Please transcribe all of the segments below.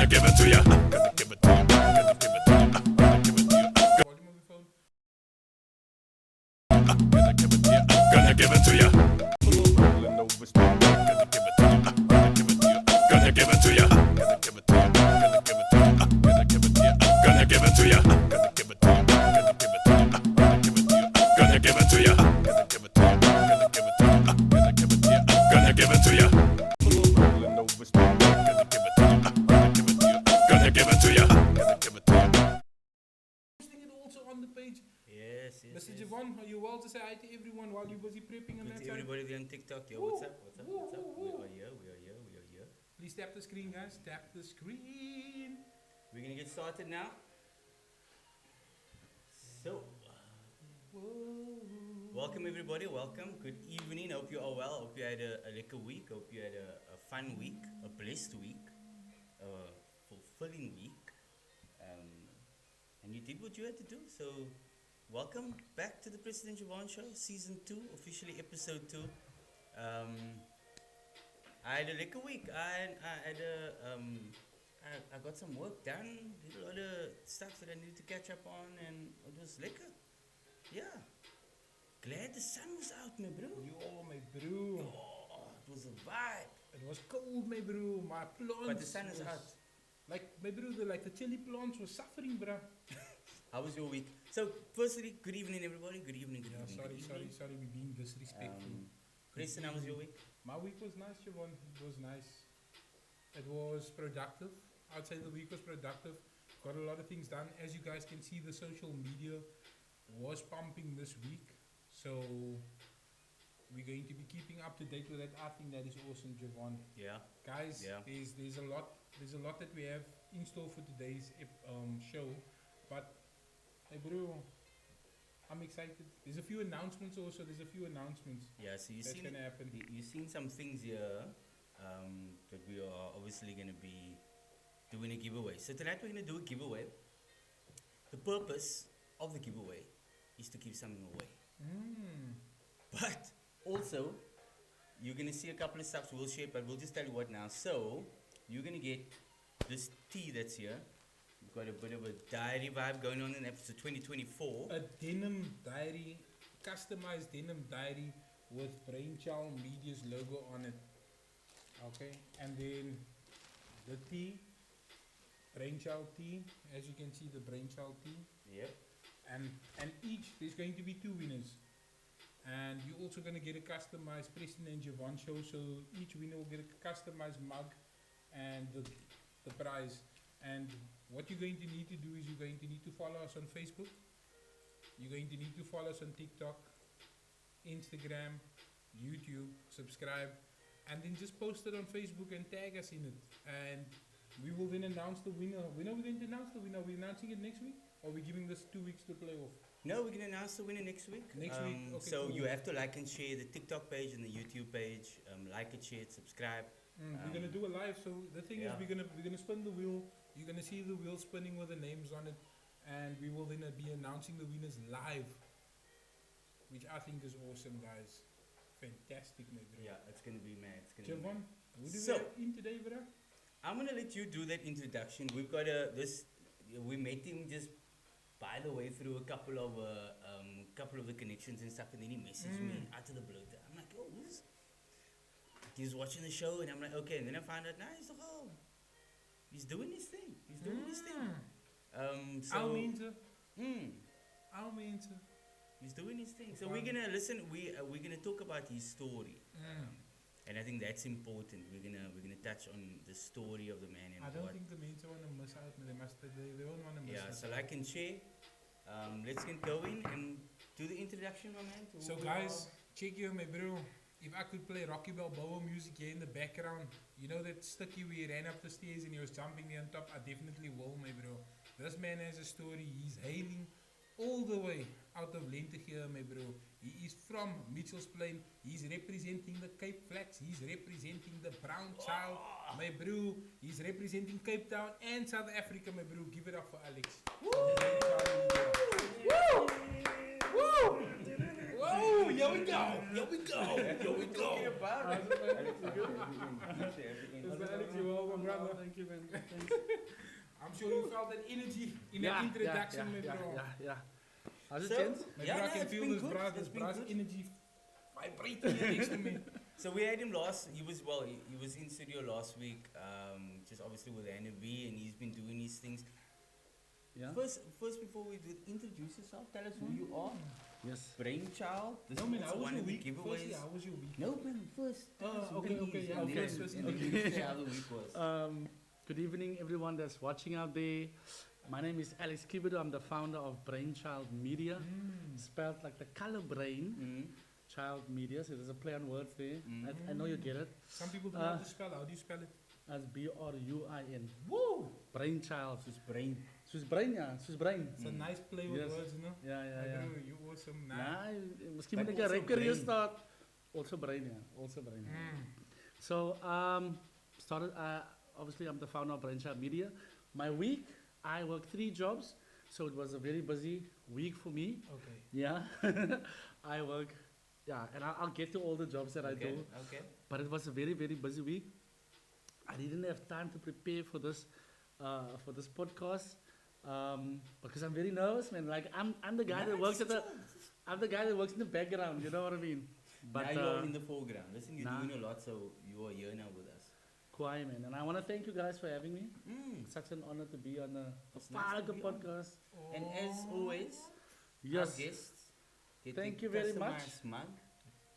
Gonna give it to ya. Gonna give it to ya. Gonna give it to ya. Gonna give it to ya. Volume of your phone. Gonna give it to ya. Gonna give it to ya. Rolling over speed. Gonna give it to ya. Gonna give it to ya. Gonna give it to ya. Gonna give it to ya. Gonna give it to ya. Gonna give it to ya. Gonna give it to ya. Gonna give it to ya. Gonna give it to ya. Gonna give it to ya. Gonna give it to ya. Gonna give it to ya. Gonna give it to ya. Gonna give it to ya. Gonna give it to ya. Rolling over speed. Gonna give it to ya. Gonna give it to ya. Gonna give it to ya. Gonna give it to ya. Posting it also on the page. Yes. Mr. Javon, are you well to say hi to everyone while you're busy prepping on With that side? everybody there on TikTok, yo, Woo, what's up? What's up? woo, What's up? woo, We woo. are here. We are here. We are here. Please tap the screen, guys. Tap the screen. We're gonna get started now. So, welcome everybody. Welcome. Good evening. Hope you are well. Hope you had a lekker week. Hope you had a fun week, a blessed week, a fulfilling week. And you did what you had to do. So, welcome back to the President Javon Show, Season 2, officially Episode 2. I had a lekker week. I got some work done, did a lot of stuff that I needed to catch up on, and it was lekker. Yeah. Glad the sun was out, my bro. Yo, my bro. Oh, it was a vibe. It was cold, my bro. My plants. But the sun is was- out. Like, my bro, the chili plants were suffering, bro. How was your week? So, firstly, good evening, everybody. Good evening, good Yeah, evening. sorry, we're being disrespectful. Preston, how was your week? My week was nice, Javon. It was nice. It was productive. I'd say the week was productive. Got a lot of things done. As you guys can see, the social media was pumping this week. So we're going to be keeping up to date with that. I think that is awesome, Javon. Yeah. Guys, Yeah. there's a lot that we have in store for today's show. But hey bro, I'm excited. There's a few announcements also. Yeah, so That's gonna happen. You've seen some things here that we are obviously going to be doing a giveaway. So tonight we're going to do a giveaway. The purpose of the giveaway is to give something away. But also, you're going to see a couple of stuff we'll share, but we'll just tell you what now. So, you're going to get this tea that's here. We've got a bit of a diary vibe going on in episode 2024. A denim diary, customized denim diary with Bruinchild Media's logo on it. Okay, and then the tea, Bruinchild tea, as you can see the Bruinchild tea. Yep. And each, there's going to be 2 winners. And you're also going to get a customized Preston and Javon show. So each winner will get a customized mug and the prize. And what you're going to need to do is you're going to need to follow us on Facebook. You're going to need to follow us on TikTok, Instagram, YouTube, subscribe. And then just post it on Facebook and tag us in it. And we will then announce the winner. When are we going to announce the winner? Are we announcing it next week? Or are we giving this 2 weeks to play off? No, we're going to announce the winner next week. Next week, okay, So cool. you have to like and share the TikTok page and the YouTube page. Like it, share it, subscribe. We're gonna do a live. So the thing is, yeah. we're gonna spin the wheel. You're gonna see the wheel spinning with the names on it, and we will then be announcing the winners live, which I think is awesome, guys. Fantastic, my bro. Yeah, it's going to be mad. It's gonna be Javon, mad. who do So- we have in today, bro? I'm going to let you do that introduction. We've got we met him just by the way through a couple of the connections and stuff, and then he messaged me out of the blue. I'm like, oh, who's this? He's watching the show, and I'm like, okay. And then I found out, he's like, oh, he's doing his thing. He's doing his thing. So I'll mean to. he's doing his thing. So we're gonna listen. We're gonna talk about his story, and I think that's important. We're gonna touch on the story of the man and I don't what. think the men want to miss out. They won't want to miss Yeah, out. so like and share. Let's get going and do the introduction, my man. to So who we guys, are. check here, my bro. If I could play Rocky Balboa music here in the background, you know that sticky where he ran up the stairs and he was jumping there on top? I definitely will, my bro. This man has a story. He's hailing all the way out of Lente here, my bro. He is from Mitchell's Plain. He's representing the Cape Flats. He's representing the Bruinchild, my bro. He's representing Cape Town and South Africa, my bro. Give it up for Alex. Woo! Woo! Woo! go! Here we go! Here we go! Here we go! Alex, you're welcome, brother. Thank you, man. Thanks. I'm sure you felt that energy in that introduction, bro. Yeah. How's it, So- gents? My Yeah, bro no, can it's feel been this good. bra's It's been good. energy vibrating here next to me. So we had him last. He was He was in studio last week. Just obviously with NV, and he's been doing his things. Yeah. First, before we do, introduce yourself. Tell us who you are. Yes. Brainchild. This No, is man, also how was one your of the week? giveaways. Firstly, how was your week? No, man. First. Okay, yeah, And then okay. and then you say how the week was. Good evening, everyone that's watching out there. My name is Alex Cupido. I'm the founder of Bruinchild Media, spelled like the color brain. Mm. Child Media. So there's a play on words there. Mm. I know you get it. Some people don't know how to spell. How do you spell it? As Bruin. Woo! Brainchild. Soos brain. Soos brain, ja. Soos brain. It's a nice play with Yes. words, you know? Ja, ja, ja. Bro, you awesome. Nah. Nah, miskien But moet ek 'n also rap career brain. start. Also brain, ja. Also brain. So, started, obviously I'm the founder of Bruinchild Media. My week, I worked 3 jobs, so it was a very busy week for me. Okay. Yeah, I work, yeah, and I'll get to all the jobs that I Okay. do, Okay. but it was a very, very busy week. I didn't have time to prepare for this podcast, because I'm very nervous, man. Like I'm the guy that works I'm the guy that works in the background. You know what I mean? But now you're in the foreground. Listen, you're nah. doing a lot, so you are here now with us. Quiet, man. And I want to thank you guys for having me. Mm. Such an honor to be on a It's nice to Farke be on. podcast. And as always, Yes. our guests get Thank the you very much. customized mug.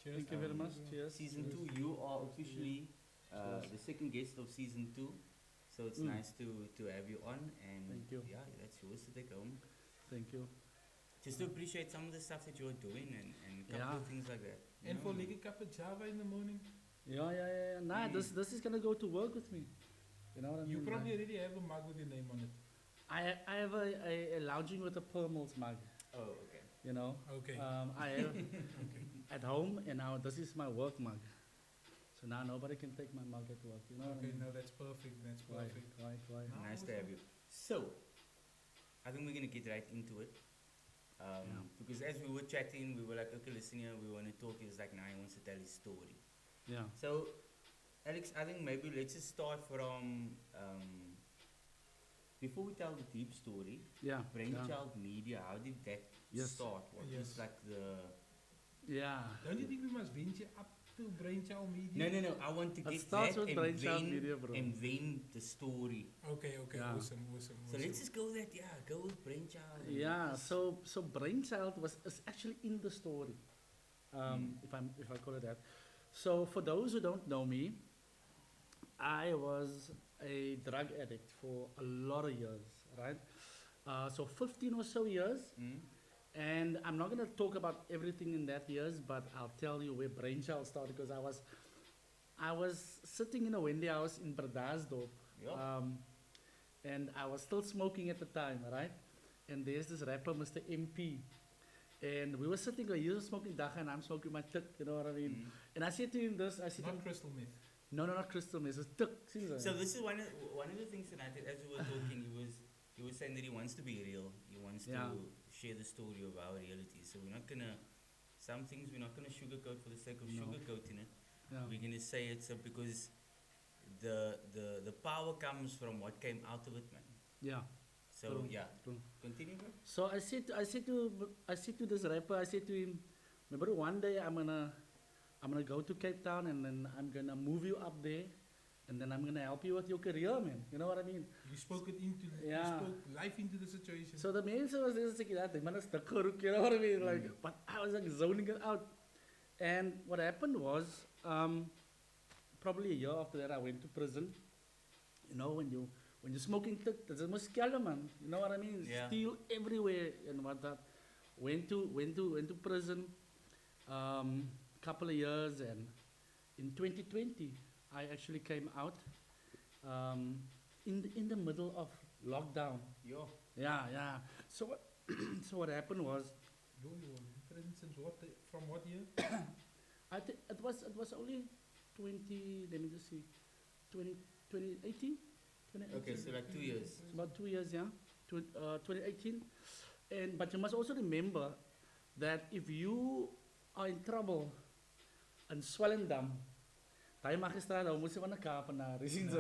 Cheers. Thank you very much. Cheers. Season Cheers. 2, you are officially Cheers. the second guest of season 2. So it's nice to have you on, and Thank you. yeah, that's yours to take home. Thank you. Just to appreciate some of the stuff that you're doing and a couple Yeah. of things like that. you And know? for like a cup of Java in the morning, Yeah. Nah, this is gonna go to work with me. You know what I mean? you probably Like, already have a mug with your name on it. I have a lounging with a Pearls mug. Oh, okay. You know. Okay. I have at home, and now this is my work mug. So now nobody can take my mug at work. You know what I Okay, mean? no, that's perfect. That's Right, perfect. right. No. Nice to have you. So, I think we're gonna get right into it. Because as we were chatting, we were like, okay, listen here, we want to talk. He was like, nah, he wants to tell his story. Yeah. So, Alex, I think maybe let's just start from before we tell the deep story. Yeah. Bruinchild Media, how did that Yes. start? What Yes. was like the? Yeah. Don't you think we must venture up to Bruinchild Media? No. I want to It get starts that with and Bruinchild then, Media, bro. and then the story. Okay, Yeah. awesome. So let's just go that. Yeah, go with Bruinchild. and Yeah, just- so Brainchild is actually in the story, if I call it that. So for those who don't know me, I was a drug addict for a lot of years, right? So 15 or so years, Mm? and I'm not gonna talk about everything in that years, but I'll tell you where Brainchild started because I was sitting in a Wendy house in Bredasdorp. Yeah. And I was still smoking at the time, right? And there's this rapper, Mr. MP. And we were sitting there, he was smoking dacha and I'm smoking my tuk, you know what I mean? Mm. And I said to him this, I said to Not him, crystal meth. no, not crystal meth, it's tuk. See that? So this is one of the things that I did as we were talking. He was saying that he wants to be real. He wants Yeah. to share the story of our reality. So we're not gonna some things we're not gonna sugarcoat for the sake of No. sugarcoating it. Yeah. We're gonna say it so because the power comes from what came out of it, man. Yeah. So True, yeah, true. continue, bro. So I said to this rapper, I said to him, remember one day I'm gonna go to Cape Town and then I'm gonna move you up there and then I'm gonna help you with your career, man. You know what I mean? You spoke it into, Yeah. you spoke life into the situation. So the main was this like that, man is crook, you know what I mean? Like, but I was like zoning it out. And what happened was, probably a year after that, I went to prison. You know, when you're smoking, there's a muscular, man. You know what I mean? Yeah. Steel everywhere and whatnot. Went to prison, couple of years, and in 2020, I actually came out, in the middle of lockdown. Yo. Yeah. So what, so what happened was, You were in prison since what, from what year? I think it was only 20. Let me just see, 2018. Okay, so like 2 years. It's about 2 years, yeah. 2018, and but you must also remember that if you are in trouble in Swellendam, daai magistraat hou mos nie van 'n Kaapenaar, jy sien so.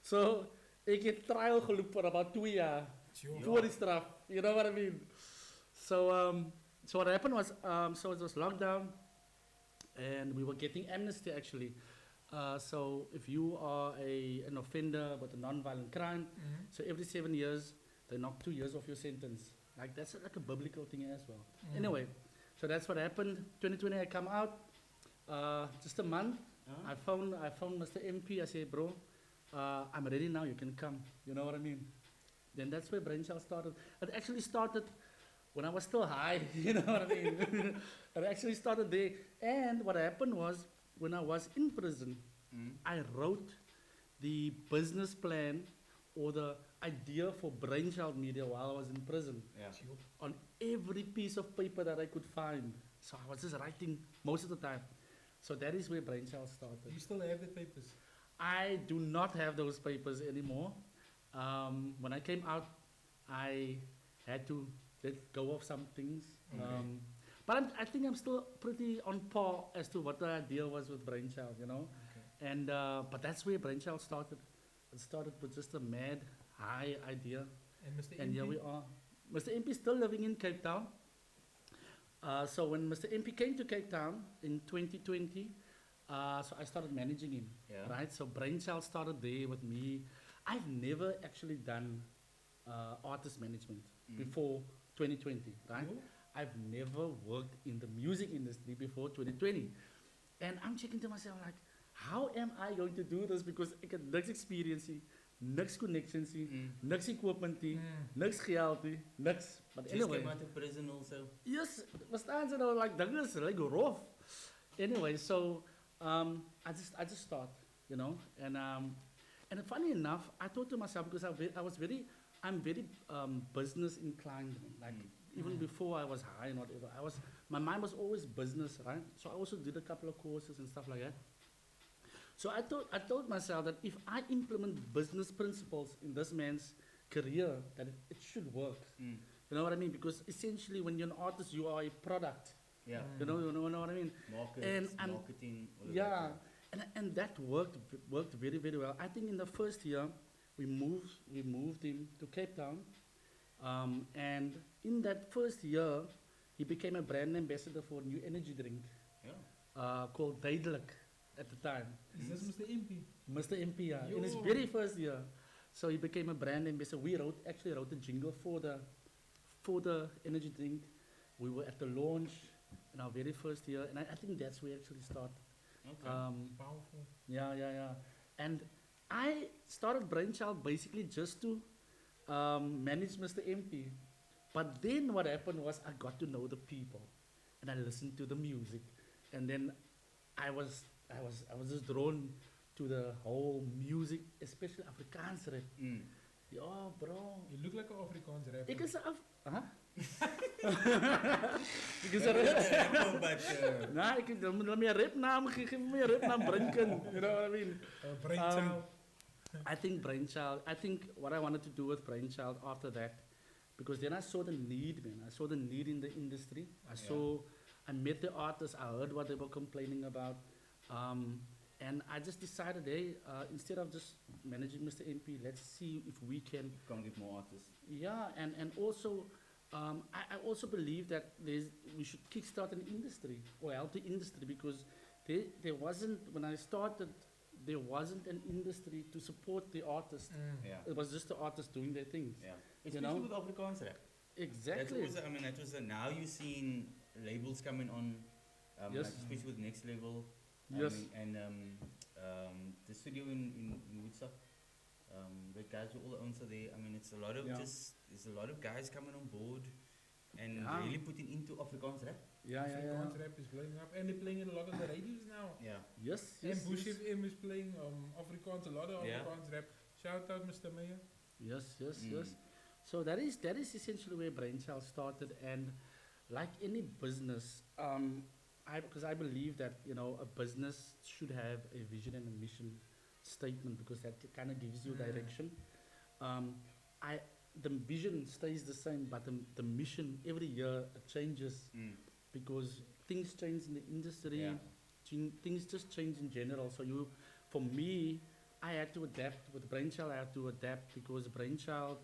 So ek het trial geloop vir about 2 jaar voor die straf. You know what I mean? So what happened was, so it was lockdown, and we were getting amnesty actually. So if you are an offender with a non-violent crime, so every 7 years they knock 2 years off your sentence. Like that's like a biblical thing as well. Anyway, so that's what happened. 2020 I come out, just a month. I found Mr. MP. I said, bro, I'm ready now. You can come. You know what I mean? Then that's where Bruinchild started. It actually started when I was still high. You know what I mean? It actually started there. And what happened was when I was in prison, I wrote the business plan or the idea for Bruinchild Media while I was in prison on every piece of paper that I could find. So I was just writing most of the time. So that is where Bruinchild started. You still have the papers? I do not have those papers anymore. When I came out, I had to let go of some things. But I think I'm still pretty on par as to what the idea was with Bruinchild, you know. And but that's where Bruinchild started. It started with just a mad high idea, And Mr. and MP? here we are. Mr. MP is still living in Cape Town. So when Mr. MP came to Cape Town in 2020, so I started managing him, right? So Bruinchild started there with me. I've never actually done artist management before 2020, right? No? I've never worked in the music industry before 2020. And I'm checking to myself like, how am I going to do this? Because ek het niks experience, niks connections, niks equipment, niks geld, niks. But Just anyway, came out of prison also. yes, verstaan ze nou like dinges, like rough. Anyway, so I just start, you know, and funny enough, I thought to myself because I'm very business inclined, like even before I was high and whatever, my mind was always business, right? So I also did a couple of courses and stuff like that. So I told myself that if I implement business principles in this man's career, that it should work. You know what I mean? Because essentially, when you're an artist, you are a product. Yeah. You know what I mean? Marketing. All of Yeah, that, and that worked very, very well. I think in the first year, we moved him to Cape Town, and in that first year, he became a brand ambassador for a new energy drink called Duidelijk at the time. Is this Mr. MP? Mr. MP, yeah, in his Yo. very first year. So he became a brand ambassador. We actually wrote a jingle for the energy drink. We were at the launch in our very first year, and I think that's where we actually started. Okay. Powerful. Yeah. And I started Bruinchild basically just to manage Mr. MP. But then what happened was I got to know the people, and I listened to the music, and then I was just drawn to the whole music, especially Afrikaans rap. Yeah, bro. You look like an Afrikaans rapper. Ek is 'n huh? Ek is 'n rap. Nah, ek het hom my rapnaam gegee, give my rapnaam Brunken. You know what I mean? Bruinchild. I think Bruinchild, I think what I wanted to do with Bruinchild after that, because then I saw the need, man. I saw the need in the industry. I met the artists, I heard what they were complaining about. And I just decided, hey, instead of just managing Mr. MP, let's see if we can. Can't get more artists. Yeah, and also, I also believe that we should kickstart an industry or help the industry, because there wasn't, when I started, there wasn't an industry to support the artists. Yeah. It was just the artists doing their things. Yeah. You Especially know? with Afrikaans rap. Exactly. That was now you're seeing labels coming on, Yes. like especially with Next Level. Yes. And the studio in Woodstock. The guys who all owns are there. I mean, it's a lot of there's a lot of guys coming on board and really putting into Afrikaans rap. Yeah. Afrikaans rap is blowing up, and they're playing it a lot on the radios now. Yeah. Yes. And Bush yes. FM is playing Afrikaans, a lot of Yeah. Afrikaans rap. Shout out Mr. Mayor. Yes. So that is essentially where Bruinchild started, and like any business, because I believe that a business should have a vision and a mission statement, because that kind of gives you direction. The vision stays the same, but the mission every year it changes. because things change in the industry, Yeah. things just change in general. So for me, I had to adapt. With Brainchild, I had to adapt because Brainchild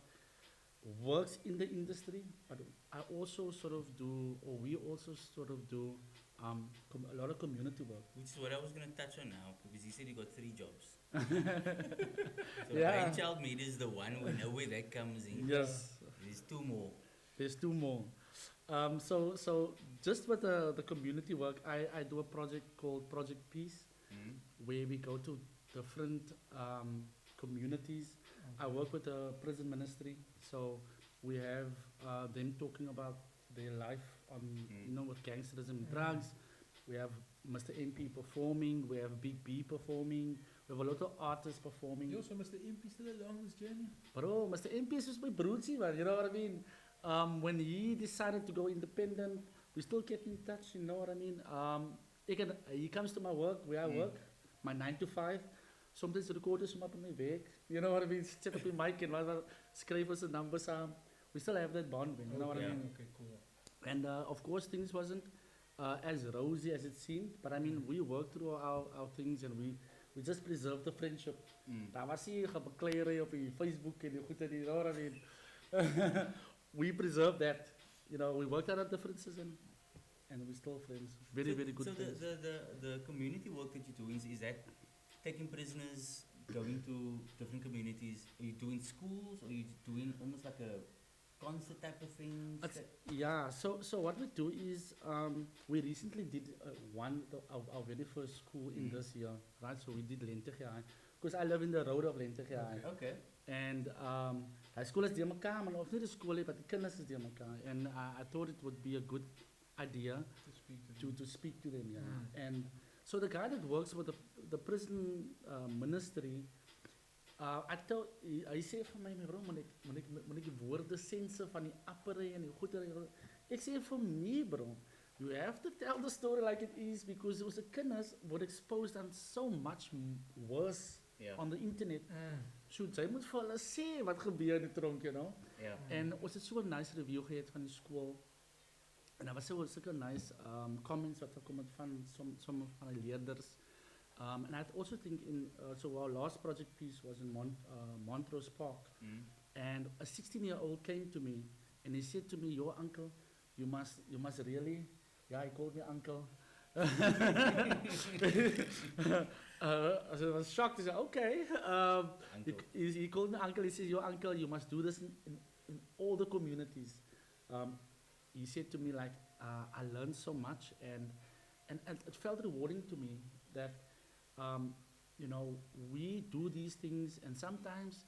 works in the industry, but I also sort of do, or we also sort of do, a lot of community work. Which is what I was going to touch on now, because you said you got 3 jobs. So Yeah. Brainchild Media is the one, we know where that comes in. Yes, There's 2 more. there's 2 more. So just with the community work, I do a project called Project Peace, where we go to different communities. I work with the prison ministry, so we have them talking about their life on, with gangsterism and drugs. We have Mr. MP performing, we have Big B performing, we have a lot of artists performing. Yo, so Mr. MP still along this journey? Bro, Mr. MP is just my Bruinchild, man, you know what I mean? When he decided to go independent, we still get in touch, you know what I mean? He comes to my work, where I work, my 9 to 5. Sometimes recorders hom op in my werk. You know what I mean? Sit op die mic en wat skryf ons 'n number saam. We still have that bond, man, you know what I mean? Okay, cool. And of course things wasn't as rosy as it seemed, but I mean we worked through our things and we just preserved the friendship. Daar was nie gebekleierery op die Facebook en die goed en die, you know what I mean? We preserved that. You know, we worked out our differences and we're still friends. Very, very good So friends. the community work that you're doing, is that taking prisoners, going to different communities? Are you doing schools, or are you doing almost like a concert type of thing? Yeah, so what we do is we recently did our very first school in this year, right? So we did Lentegaai, because I live in the road of Lentegaai. Okay. And high school is deur mekaar, maar of nie die skool nie, but die kinders is deur mekaar. And I thought it would be a good idea to speak to them, yeah. And so the guy that works with the prison ministry, hy sê vir my bro, moet ek die woorde sense van die appere en die goedere. Ek sê vir my bro, you have to tell the story like it is, because onze kinders word exposed on so much worse on the internet. So jy moet vir hulle sê wat gebeur in die tronk, you know. Yeah. En ons het so 'n nice review gehad van die skool. En daar was sulke nice comments wat gekom het van sommige van die leerders. And I also think so our last project piece was in Montrose Park. And a 16-year-old came to me and he said to me, "Your uncle, you must really," yeah, he called me uncle. So I was shocked. He said, "Okay." He called me uncle. He says, "Your uncle, you must do this in all the communities." He said to me like, "I learned so much, and it felt rewarding to me that, you know, we do these things, and sometimes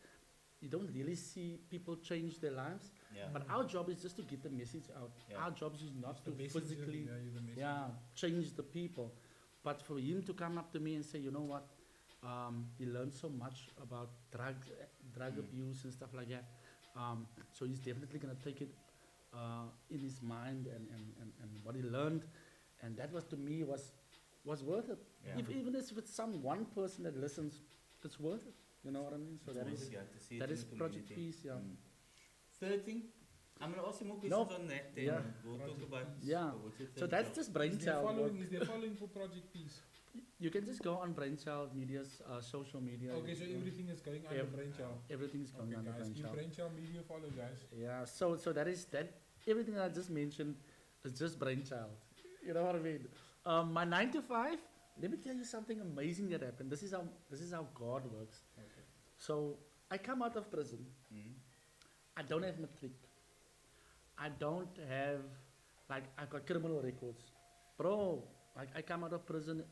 you don't really see people change their lives. Yeah. But our job is just to get the message out. Yeah. Our job is not to The message, physically, you're the messenger. change the people. But for him to come up to me and say, you know what, he learned so much about drug abuse and stuff like that. So he's definitely gonna take it in his mind and what he learned, and that was to me was worth it. Yeah. Even if it's some one person that listens, it's worth it. You know what I mean? So It's that worth is it, yeah, to see it that in is the Project community. Peace, yeah. Third thing, I'm going to ask you more No. questions on that then. Yeah. We'll talk Project about Peace. Yeah. what's your So third that's job? just Is there Brainchild work. following? Is there following for Project Peace? You can just go on Brainchild Media's social media. Okay, so everything is going under Ev- Brainchild. Everything's going Okay, on guys, give Brainchild. Brainchild Media a follow, guys. Yeah, so that is that. Everything that I just mentioned is just Brainchild. You know what I mean? My 9 to 5. Let me tell you something amazing that happened. This is how God works. Okay. So I come out of prison. I don't have matric. I don't have, like, I got criminal records, bro. Like, I come out of prison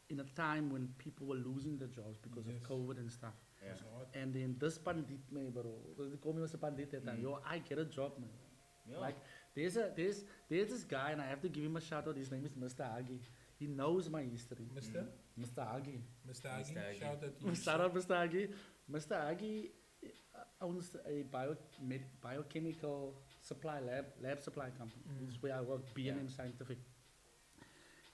in a time when people were losing their jobs because Yes. of COVID and stuff. Yeah. That's hard. And then this pandit me, bro. They call me as a pandit that time. Yo, I get a job, man. Yeah. Like, there's this guy, and I have to give him a shout out. His name is Mr. Agi. He knows my history. Mr. Mr. Agi. Mr. Agi, Mr. Agi. shout out to you. Shout out Mr. Agi. Mr. Agi owns a biochemical supply lab supply company. This is where I work, B&M Scientific.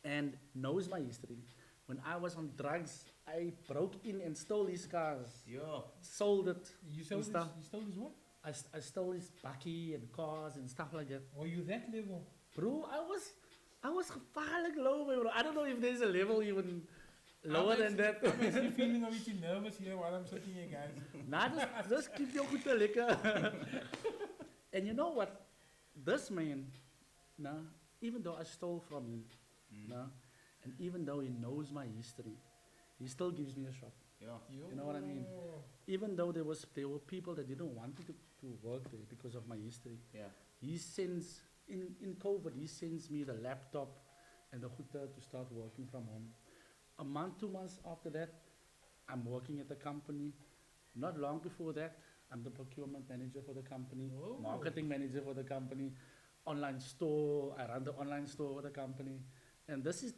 And knows my history. When I was on drugs, I broke in and stole his cars. Yeah. Sold it. You stole stuff. his what? I stole his bakkie and cars and stuff like that. Are you that level? Bro, I was gevaarlijk low, bro. I don't know if there's a level even lower than that. I'm actually feeling a bit nervous here while I'm sitting here, guys. Nah, just keep your good liquor. And you know what? This man, nah, even though I stole from him, nah, and even though he knows my history, he still gives me a shot. Yeah. You know what I mean? Even though there were people that didn't want me to work there because of my history. Yeah. He sends, in COVID, he sends me the laptop and the hooter to start working from home. A month, 2 months after that, I'm working at the company. Not long before that, I'm the procurement manager for the company, Oh. marketing manager for the company, online store, I run the online store for the company. And this is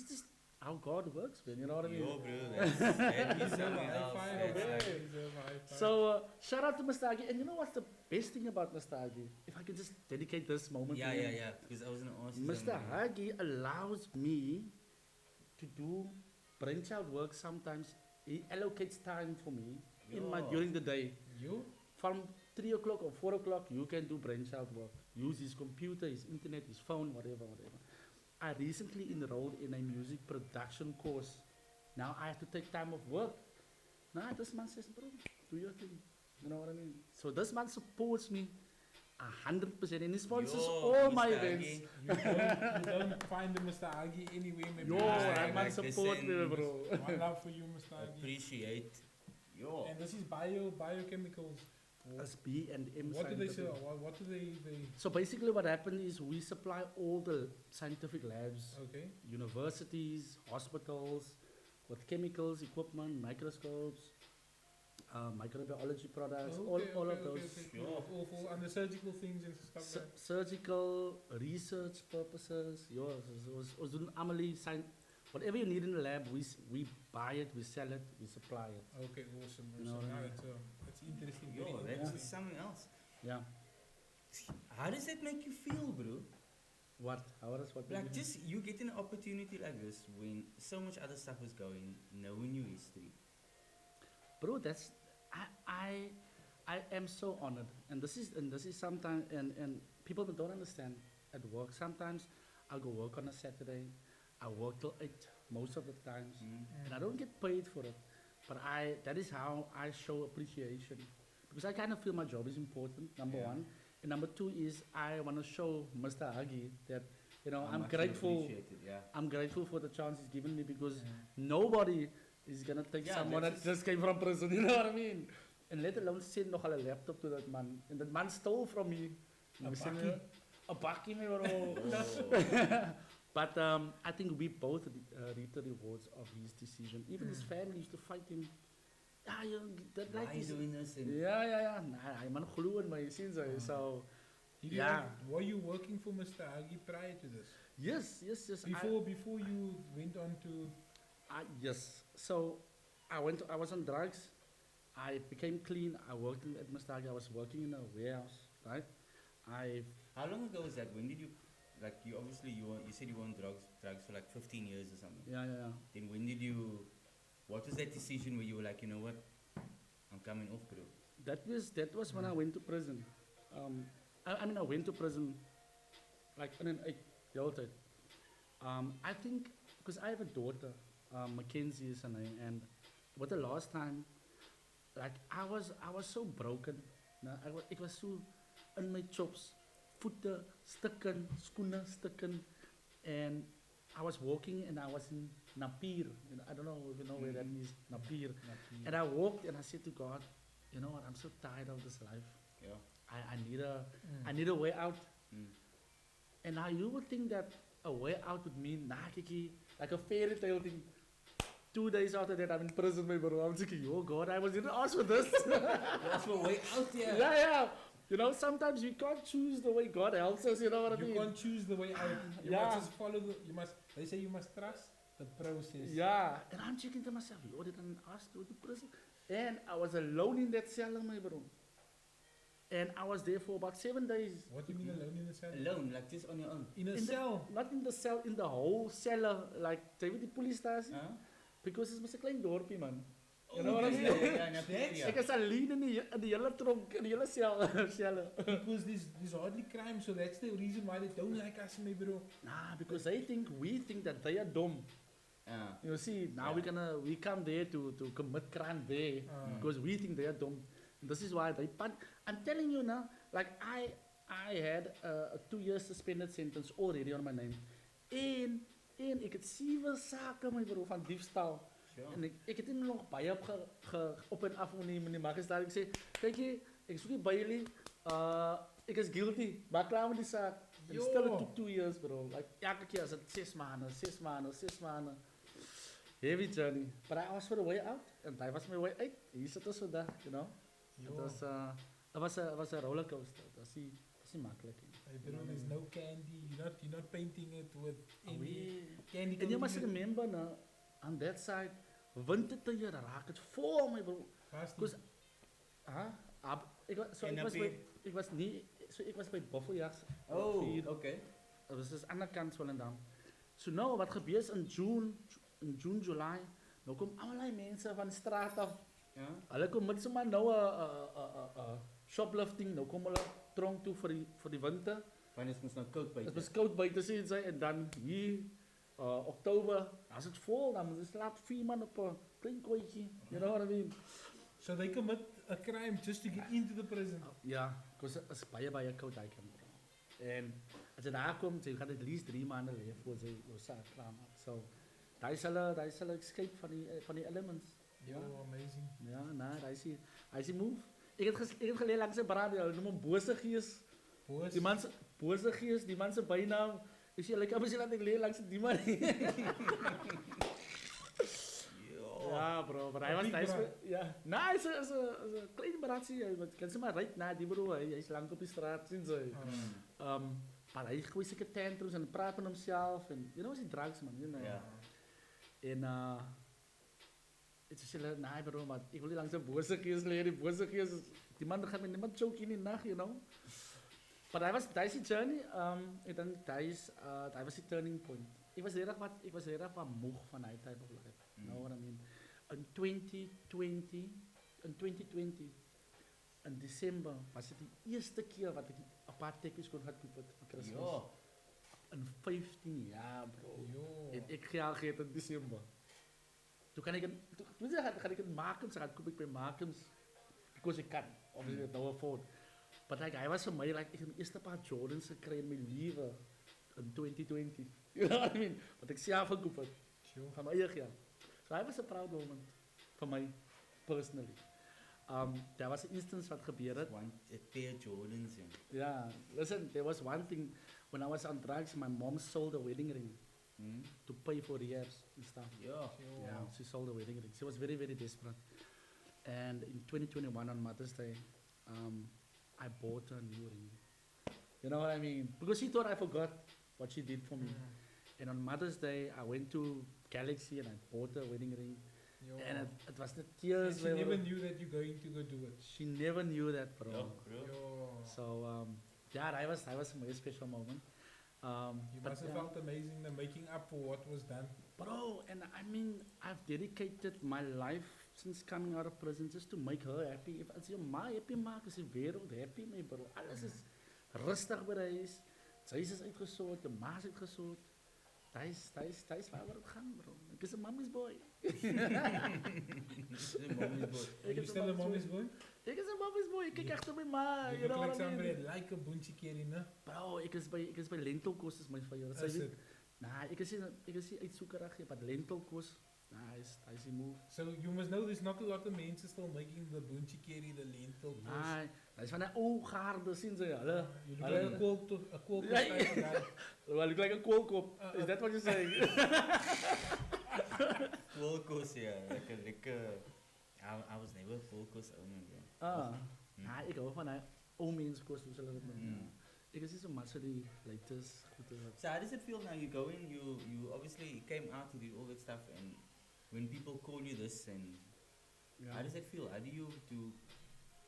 just how God works, man, you know what I mean? Yo, bro, that is something High else. five, That's bro. like, Deserve a high five. So, shout out to Mr. Agi. And you know what's the best thing about Mr. Agi? If I can just dedicate this moment yeah, to him. yeah. Because I was gonna ask you Mr. something. Hagi allows me to do Bruinchild work sometimes. He allocates time for me Yo. during the day. You? From 3 o'clock or 4 o'clock, you can do Bruinchild work. Use his computer, his internet, his phone, whatever. I recently enrolled in a music production course. Now I have to take time off work. Nah, this man says, bro, do your thing. You know what I mean? So this man supports me 100% and he sponsors Yo, all my Mr. events. Agi. You don't find the Mr. Agi anywhere, maybe. Yo, Mr. that man Agi, support me, listen. bro. One love for you, Mr. Agi. Appreciate. Yo. And this is biochemicals. As B and M What do they scientific. say? What do they? So basically what happened is we supply all the scientific labs, Okay. universities, hospitals, with chemicals, equipment, microscopes, microbiology products, all of those. Sure. All for under surgical things and stuff Su- like that. surgical research purposes, ons doen almal whatever you need in the lab, we buy it, we sell it, we supply it. Okay, awesome. You know what I Now mean? it's interesting. Yo, very that's interesting. something else. Yeah. How does that make you feel, bro? What? How does what? Like, just you get an opportunity like this when so much other stuff is going, knowing your history. Bro, that's I am so honored, and this is sometimes and people don't understand at work. Sometimes I go work on a Saturday, I work till 8 most of the times, and I don't get paid for it. But that is how I show appreciation, because I kind of feel my job is important. Number Yeah. one, and number two is I want to show Mr. Hagi that How I'm much you grateful. appreciate it, yeah. I'm grateful for the chance he's given me because Yeah. nobody is gonna take Yeah, someone that's that just came from prison, you know what I mean? And let alone send nog a laptop to that man. And that man stole from me. A We send bakkie. a bakkie, me, bro. Oh. But I think we both reap the rewards of his decision. Even his family used to fight him. Ah, that Why like are you is. doing this? And Yeah. Nah, I'm not glo in my sins. So, Did you yeah. were you working for Mr. Agi prior to this? yes. Before you went on to Yes. So I was on drugs. I became clean. I worked at Mustagi. I was working in a warehouse, right? how long ago was that? When did you, like, you obviously you said you were on drugs for like 15 years or something. Yeah. Then when did you, what was that decision where you were like, you know what, I'm coming off, bro? That was when I went to prison. I went to prison like in an 8-year-old time. I think because I have a daughter, Mackenzie is her name, and with the last time, like I was so broken. It was so in my chops, voeten stukken, schoenen stukken, and I was walking and I was in Napier. I don't know if you know where that is, Napier. And I walked and I said to God, you know what? I'm so tired of this life. Yeah. I need a way out. Mm. And now you would think that a way out would mean kiki, like a fairy tale thing. 2 days after that, I'm in prison, my bro. I'm thinking, oh God, I was in ask for this. That's the way out there. Yeah. You know, sometimes we can't choose the way God helps us. You know what I you mean? can't choose the way out. You Yeah. must just follow they say you must trust the process. Yeah. And I'm thinking to myself, oh, did I ask to go to prison? And I was alone in that cell, my bro. And I was there for about 7 days. What do you mean alone in the cell? Alone, like just on your own. In a In the- cell. Not in the cell, in the whole cellar, like, jy weet die police station. Huh? Because it's a klein dorpie, man. You know what I mean? That's Ek is alleen in die hele tronk, in die hele cellen. Because there's hardly crime, so that's the reason why they don't like us, my bro. Nah, because we think that they are dumb. You see, now we come there to commit crime there because we think they are dumb. This is why I'm telling you now, like I had a 2-year suspended sentence already on my name. En ek het 7 sake, my bro, van diefstal. Sure. En ek het nie nog baie op en af geneem in die magistraat. Ek sê, kyk hier, ek soek nie by jullie, ek is guilty, maar klaar met die saak. En still it took 2 years, bro. Like, elke keer is het 6 maanden. Heavy journey. But I asked for the way out, and that was my way out. Hier sit ons vandag, you know. Het was a roller coaster. Het was niet makkelijk. Hey bro, there's no candy. You're not painting it with any candy. And you must remember now, on that side, winter te hier raak het vol, my bro. Because, ik was bij Boffeljachts. Okay. Dat was dus aan de kant van Volendam. So nou, wat gebeurt in June, July, nou komen allerlei mensen van de straat af. Ja. Hulle kom met zomaar nou shoplifting, nou kom hulle tronk toe voor die winter. Want het is nou koud buiten. Het was koud buiten sien sy, en dan hier, Oktober, dan is het vol, dan slaapt 4 man op een klein kooitje, you know what I mean? So they commit a crime just to get into the prison. Ja, because het is baie koud daar kan. En als je daar komt, je gaat at least 3 maanden leven voor ze je zaak klaar maakt. So, daar is hulle escape van die elements. Ja, amazing. Ja, nou, daar is die move. Ik heb geleerd langs de brand, noem hem boze geest. Boze geest, die man zijn bijnaam. Dus je lekker misschien laat ik leren langs die man. Ja bro, maar hij is ja. Nou, hij is een kleine baratie. Je kan ze maar rijdt naar die bro, hij is lang op de straat, zien ze. Maar hij gooit zeker tantrums en praat met hemzelf. En, you know, is die drugs man. You know. Ja. En het is heel, nee bro, maar ik wil niet langs de boze geest leren. Die boze geest, die man gaat met niemand choke in de nacht, you know. Maar dat is die journey, en dan dat was die turning point. Ik was heel erg wat moe van die type of life. Know what I mean? In 2020, in december, was het de eerste keer wat ik een paar tickets kon gaan kopen voor Christmas. Ja. In 15 jaar bro. Jo. En ik ga geven in december. Toen ga ik het Markens, dan koop ik bij Markens. Because ik kan, obviously het nou afford. Maar like, hij was voor mij, like, ik heb mijn eerste paar Jordans gekregen in mijn leven. In 2020. You know what I mean? Want ik zelf gekocht heb. Van mijn eigen jaar. So hij was een proud moment. Voor mij, personally. There was an instance wat gebeurde. A pair of Jordans, yeah. Yeah, listen, there was one thing. When I was on drugs, my mom sold a wedding ring. To pay for the years and stuff. Yeah. Yeah, she sold a wedding ring. She was very, very desperate. And in 2021 on Mother's Day, I bought her a new ring. You know what I mean? Because she thought I forgot what she did for me. And on Mother's Day, I went to Galaxy and I bought her a wedding ring. Yo. And it was the tears. And she never knew that you're going to go do it. She never knew that, bro. Yo. So, yeah, that was a very special moment. You must have felt amazing, the making up for what was done. Bro, and I mean, I've dedicated my life since coming out of prison just to make her happy. If als je mij happy maakt, is de wereld happy mee, bro. Alles is rustig bij huis. Zij is uitgezocht, de ma is uitgezocht. Dat is waar we op gaan, bro. Ik is een mommy's boy. You still a mommy's boy? Ik is een mommy's boy. Ik kijk achter mijn ma. You look like somebody like a Bruinchild Media. Bro, ik is bij lentelkost is mijn favorite. Is it? Nah, ik is uitzoekerig, maar lentelkost. Nice, die move. So you must know there's not a lot of men still making the Bruinchild, the lentil toast. Nee, dat is van die ooghaarden, zien ze ja. You look like a koolkop type of guy. Well, look like a koolkop. Is that what you're saying? Koolkos, yeah. Like I was never a koolkos owner, bro. Ik hou van die oommenskost, hoe zullen we het noemen. Ik is zo maar zo die latest goed. So how does it feel now? You go in, you obviously came out, you did all that stuff, and when people call you this, and how does that feel? How do you do?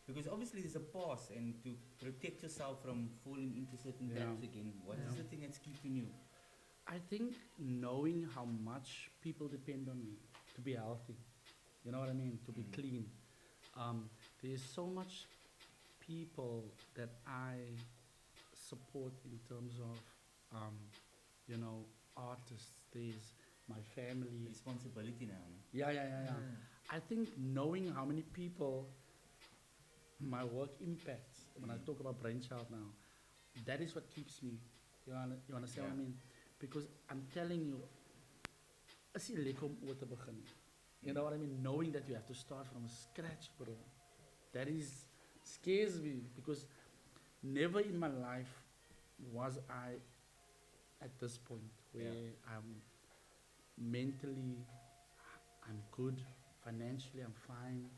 Because obviously there's a past, and to protect yourself from falling into certain traps again, what is the thing that's keeping you? I think knowing how much people depend on me to be healthy. You know what I mean? To be clean. There's so much people that I support in terms of, you know, artists. There's my family. Responsibility now. No? Yeah. I think knowing how many people my work impacts, when I talk about Brainchild now, that is what keeps me. You understand what I Yeah. mean? Because I'm telling you, as jy lekker om oor te begin. You know what I mean? Knowing that you have to start from scratch, bro. That is scares me because never in my life was I at this point where I'm mentally, I'm good, financially I'm fine,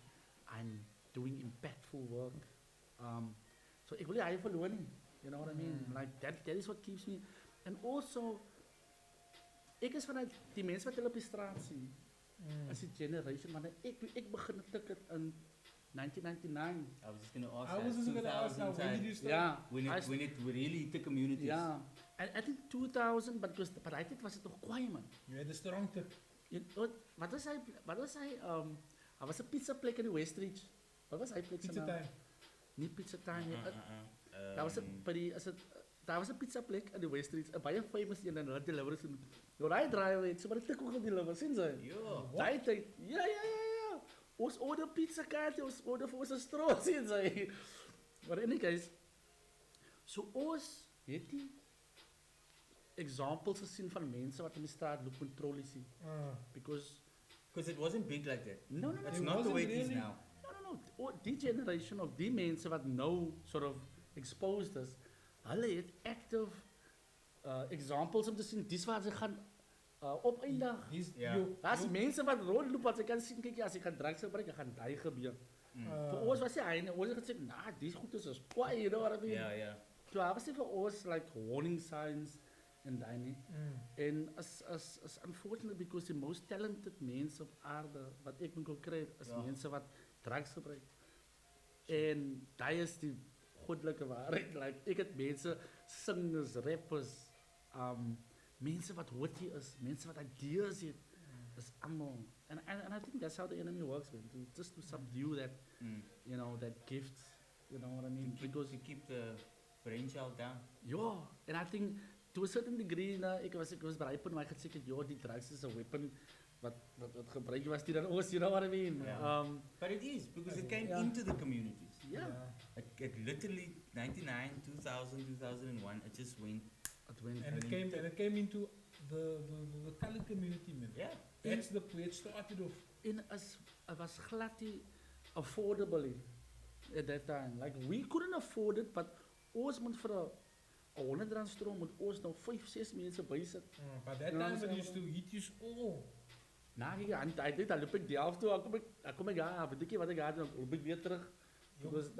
I'm doing impactful work. So ek wil nie hy verloor nie. You know what I mean? Like that is what keeps me. And also, ek is vanuit die mense wat hulle op die straat sien. As die generation, maar ek begin tik het in 1999. I was just going to ask I was just going to ask now, when did you start? Yeah. When it really hit the communities. Yeah. And I think 2000, but I think was het nog kwaai, man. You had a strong tip. Wat was hy, hij was een pizza plek in de Westridge. Wat was hy plek? Pizza time. Niet pizza time, nie. Daar was een, by die, daar was een pizza plek in de Westridge, een baie famous een, en hulle deliver is, door hy draai weet, so maar die tik ook gedeliver, sien sy? Yo. Daai tyd, ja. Ons order pizza kaartjie, ons order vir ons 'n straw, sien sy? But in any case, so ons het die examples gesien van mense wat in die straat loop met trollies sien. Because it wasn't big like that. no. It's It not the wasn't way it is really. now. No. Die generation of die mense wat nou sort of exposed is, hulle het active examples om te sien, dis waar sy gaan opeindig. Ja. Daar's mense wat rondloop wat jy kan sien, kyk jy, as jy gaan drugs gebruik, jy gaan daai gebeur. Vir ons was hy, ons het gesê, nah, dis goed is kwaai, you know what I mean? Yeah. So daar was nie vir ons like warning signs en daai nie. En as unfortunate because the most talented mense op aarde wat ek kon kry is mense wat drugs gebruik. En daai is die goddelike waarheid. Like ek het mense singers, rappers, mense wat witty is, mense wat ideas het. Dis almal. And I think that's how the enemy works, man. Just to subdue that, you know, that gift, you know what I mean? To keep the brainchild down. Ja, and I think to a certain degree, ek was bereid maar ek het sê, die drugs is a weapon wat gebruik was die dan ons, you know what I mean? Yeah. But it is, because it came into the communities. Yeah. It literally, 99, 2000, 2001, it just went. And it came into the colored community, man. Yeah. That's the way it started off. En it was glad nie affordable at that time. Like we couldn't afford it, but ons moet vir 'n R100 stroom moet ons nou 5-6 mense bysit. But that time it used to hit you all. Nou ek aan tyd dan loop ek die af toe, kom ek ja, weet ek wat ek gaan doen, loop ek weer terug. Because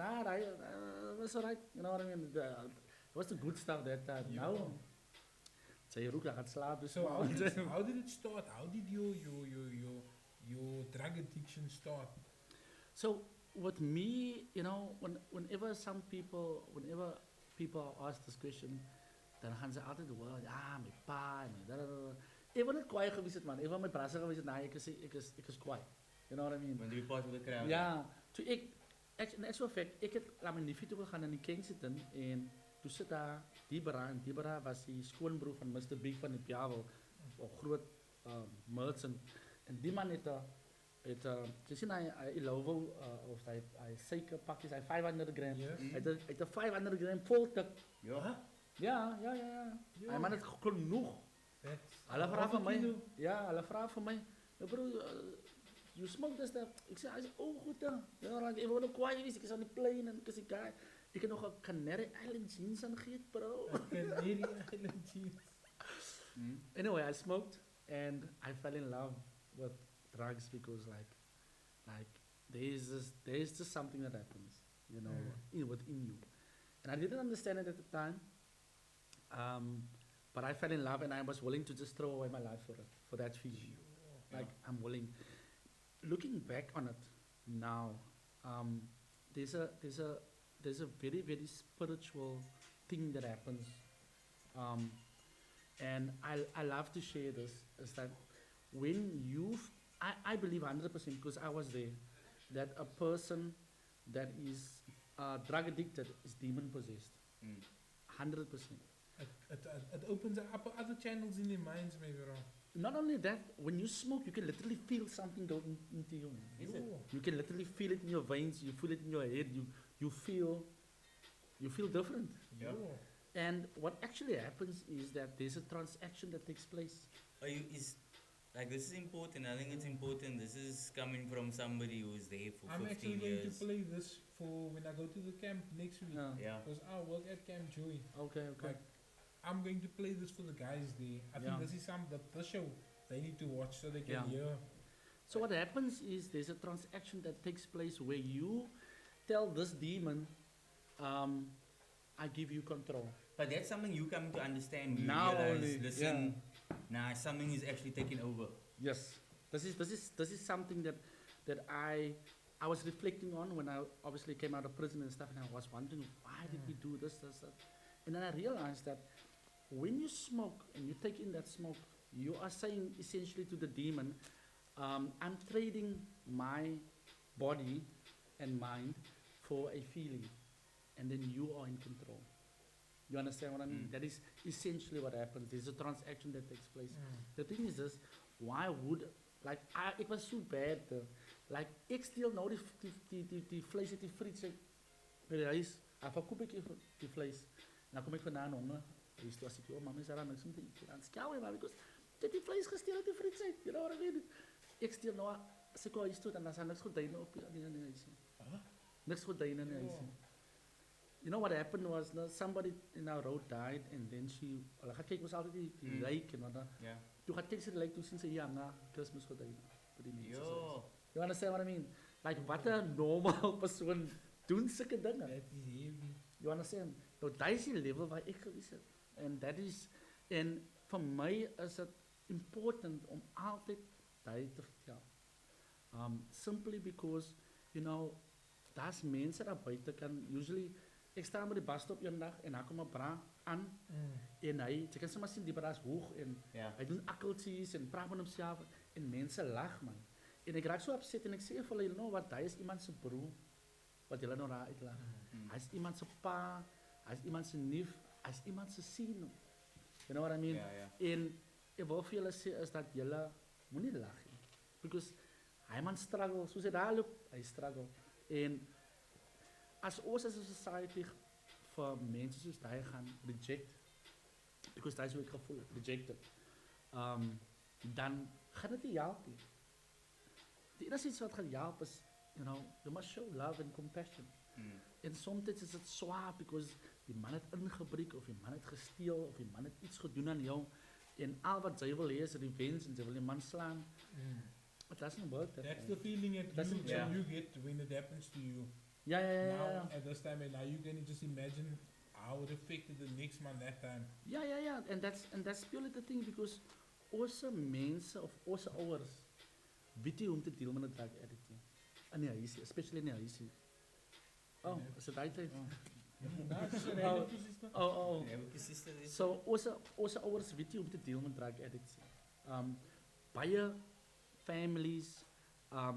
was alright, you know what I mean? It was the good stuff that time. Now sy roek gaan slaap dus. So how did it start? How did your drug addiction start? So with me, you know, whenever people ask this question, dan gaan ze altyd well, my pa en my ek wil net kwaai gewees het man. Ek wil my brasse gewees het, nee, ek is kwaai. You know what I mean? When you part with the crowd. Ja, toe in actual fact, ek het na my neefie toe gegaan in die Kensington en toe sit daar Dibera was die skoonbroer van Mr. Big van die Piavo, 'n groot merchant. En die man het jy sien hy Lovo of hy suiker pakkies, hy 500 gram. Yes. Hy het 'n 500 gram vol tik. Ja. Ja. Hy man het genoeg. Hulle vra vir my. Ja, hulle vra vir my. Bro, you smoke this stuff? Ek sê, hy sê, goed dan. Ja, like, ek wil nog kwaai wees, ek is aan die plane en ek is die guy. Ek het nog 'n Canary Island jeans aangeet, bro. Canary Island jeans. Anyway, I smoked and I fell in love with drugs because like there's just something that happens, you know, within you. And I didn't understand it at the time. But I fell in love and I was willing to just throw away my life for that feeling. Like I'm willing. Looking back on it now, there's a very, very spiritual thing that happens. And I love to share this, is that when you I believe 100% because I was there that a person that is drug addicted is demon possessed. Mm. 100%. It opens up other channels in their minds, maybe wrong. Not only that, when you smoke, you can literally feel something go into you. Is it? You can literally feel it in your veins. You feel it in your head. You feel different. Yeah. And what actually happens is that there's a transaction that takes place. This is important. I think it's important. This is coming from somebody who's there for I'm 15 actually years. going to play this for when I go to the camp next week. Yeah. Because I work at Camp Joy. Okay. Like, I'm going to play this for the guys there. I think this is the show they need to watch so they can hear. So what happens is there's a transaction that takes place where you tell this demon, I give you control. But that's something you come to understand. You Now realize, only, listen, nah, something is actually taking over. Yes, this is something that I was reflecting on when I obviously came out of prison and stuff, and I was wondering why did we do this, and then I realized that when you smoke and you take in that smoke, you are saying essentially to the demon, I'm trading my body and mind for a feeling, and then you are in control. You understand what I mean? That is essentially what happens. There's a transaction that takes place. The thing is this, why would, it was so bad. Like, ek steel nou die vlees uit die friet sê, by die huis, ek verkoop ek die vlees. En dan kom ek vandaan honger. Huis toe as ek, mama is daar niks om te eet. Dan skel my, because ek het die vlees gesteel uit die friet sê. You know what I mean? Ek steel nou, as ek al huis toe, dan is daar niks gordyne op die huis. Niks gordyne in die huis. You know what happened was, somebody in our road died, and then hulle gaan kyk, was altyd die lijk, en wat dan. Yeah. Toe gaan kyk sy die lijk, toe sien sy, ja, Christmas gordijne, vir die mense. Yo. You understand what I mean? Like, wat een normal persoon doen sulke dinge. That is heavy. You understand? Nou, dat is die level waar ek gewees het. And that is, en vir my is het important om altyd die te vertel. Simply because, you know, daar's mense daar buiten kan, usually, ek sta met die basstop een dag en daar kom 'n bra aan en jy kan sommer sien die bra is hoog en hy doen akkeltjies en praat met homself en mense lag man. En ek raak so upset en ek sê vir hulle, you know wat, hy is iemand se broer wat julle nou daar uitlag. Hy is iemand se pa, hy is iemand se neef, hy is iemand se seun. You know what I mean? En ek wil vir julle sê is dat julle moenie lag nie. Because hy man struggle, soos hy daar loop, hy struggle. En as ons as 'n society vir mense soos hy gaan reject, because dat is hoe ek gevoel het, rejected, dan gaan dit nie help nie. Die enigste iets wat gaan help is, you know, you must show love and compassion. En soms is dit swaar, because die man het ingebreek, of die man het gesteel, of die man het iets gedoen aan jou, en al wat sy wil hê is revenge, en sy wil die man slaan. It doesn't work that That's way. the feeling you get when it happens to you. Yeah. Now, at this time, and now you can just imagine how it affected the next man that time. Yeah. And that's purely the thing, because onze mensen of onze ouders weten hoe om te dealen met een drug addict. In die huis, especially in die huis. Oh, is het uit? Oh. So, onze ouders weten hoe om te dealen met drug addicts. Baie families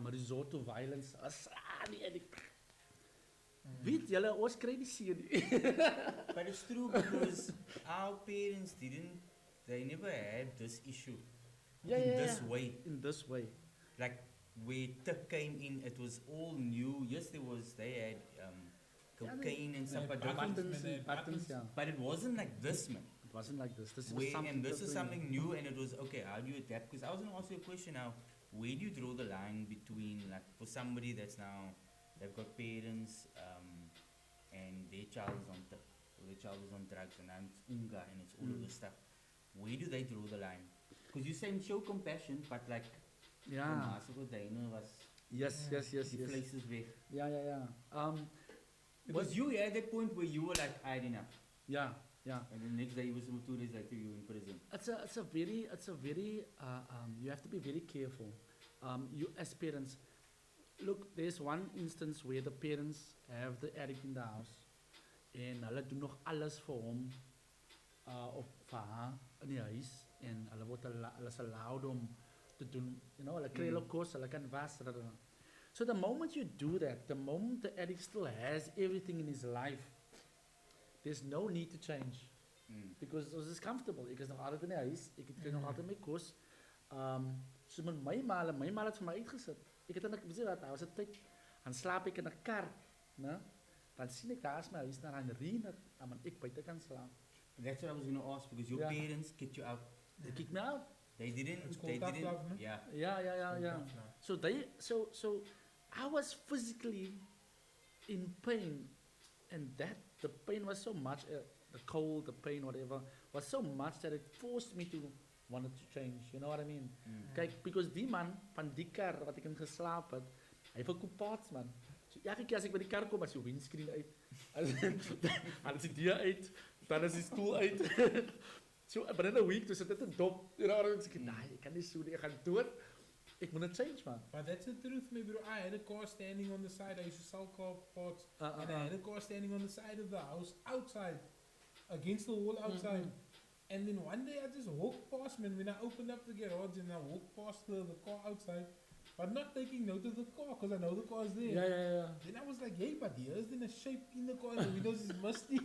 resort to violence as die addict. Weet julle, ons kry die seën nie. But it's true because our parents they never had this issue this way. In this way. Like, where tech came in, it was all new. Yes, they had cocaine and stuff, Buttons, yeah. but it wasn't like this, man. It wasn't like this. This is something new, and it was, okay, how do you adapt? Because I was going to ask you a question now. Where do you draw the line between, like, for somebody that's now, they've got parents, and their child is on or their child is on drugs, and it's unga, and it's all of this stuff. Where do they draw the line? Because you're saying show compassion, but like, yeah. Yes. The place is weg. Yeah. Because you had that point where you were like, I had enough. Yeah. And the next day, 2 days later, you were in prison. It's a very, you have to be very careful. You as parents, look, there's one instance where the parents have the addict in the house, en hulle doen nog alles vir hom, of vir haar in die huis, en hulle is allowed om te te doen. You know, hulle kry hulle kos, hulle kan was. So the moment you do that, the moment the addict still has everything in his life, there's no need to change. Because ons is comfortable. Ek is nog altyd in die huis, ek kry nog altyd my kos. So met my ma het vir my uitgesit. Ek het weet jy wat, daar was 'n tyd, dan slaap ek in 'n kar, né? Dan sien ek daar is my huis, dan reën dit, en man ek buite kan slaap. That's what I was going to ask, because your Yeah. parents kicked you out. They kick me out. They didn't. It's They called tough didn't. love, no? Yeah. Yeah. So I was physically in pain, and that the pain was so much, the cold, the pain, whatever, was so much that it forced me to wanted to change. You know what I mean? Kijk, because die man van die kar wat ik in geslaap het, hij verkoopt parts, man. So elke keer als ik bij die kar kom, is je windscreen uit, dan is die deur uit, dan is die stoel uit. So binnen een week, dus het is een dop. You know what I mean? So, nee, ik kan niet zo, ik ga dood. Ik moet een change, man. But that's the truth, me bro. I had a car standing on the side. I used to sell car parts, and I had a car standing on the side of the house, outside, against the wall outside. And then one day I just walked past, man. When I opened up the garage and I walked past the car outside, but not taking note of the car because I know the car is there. Yeah. Then I was like, hey, but here's then a shape in the car. The windows is musty.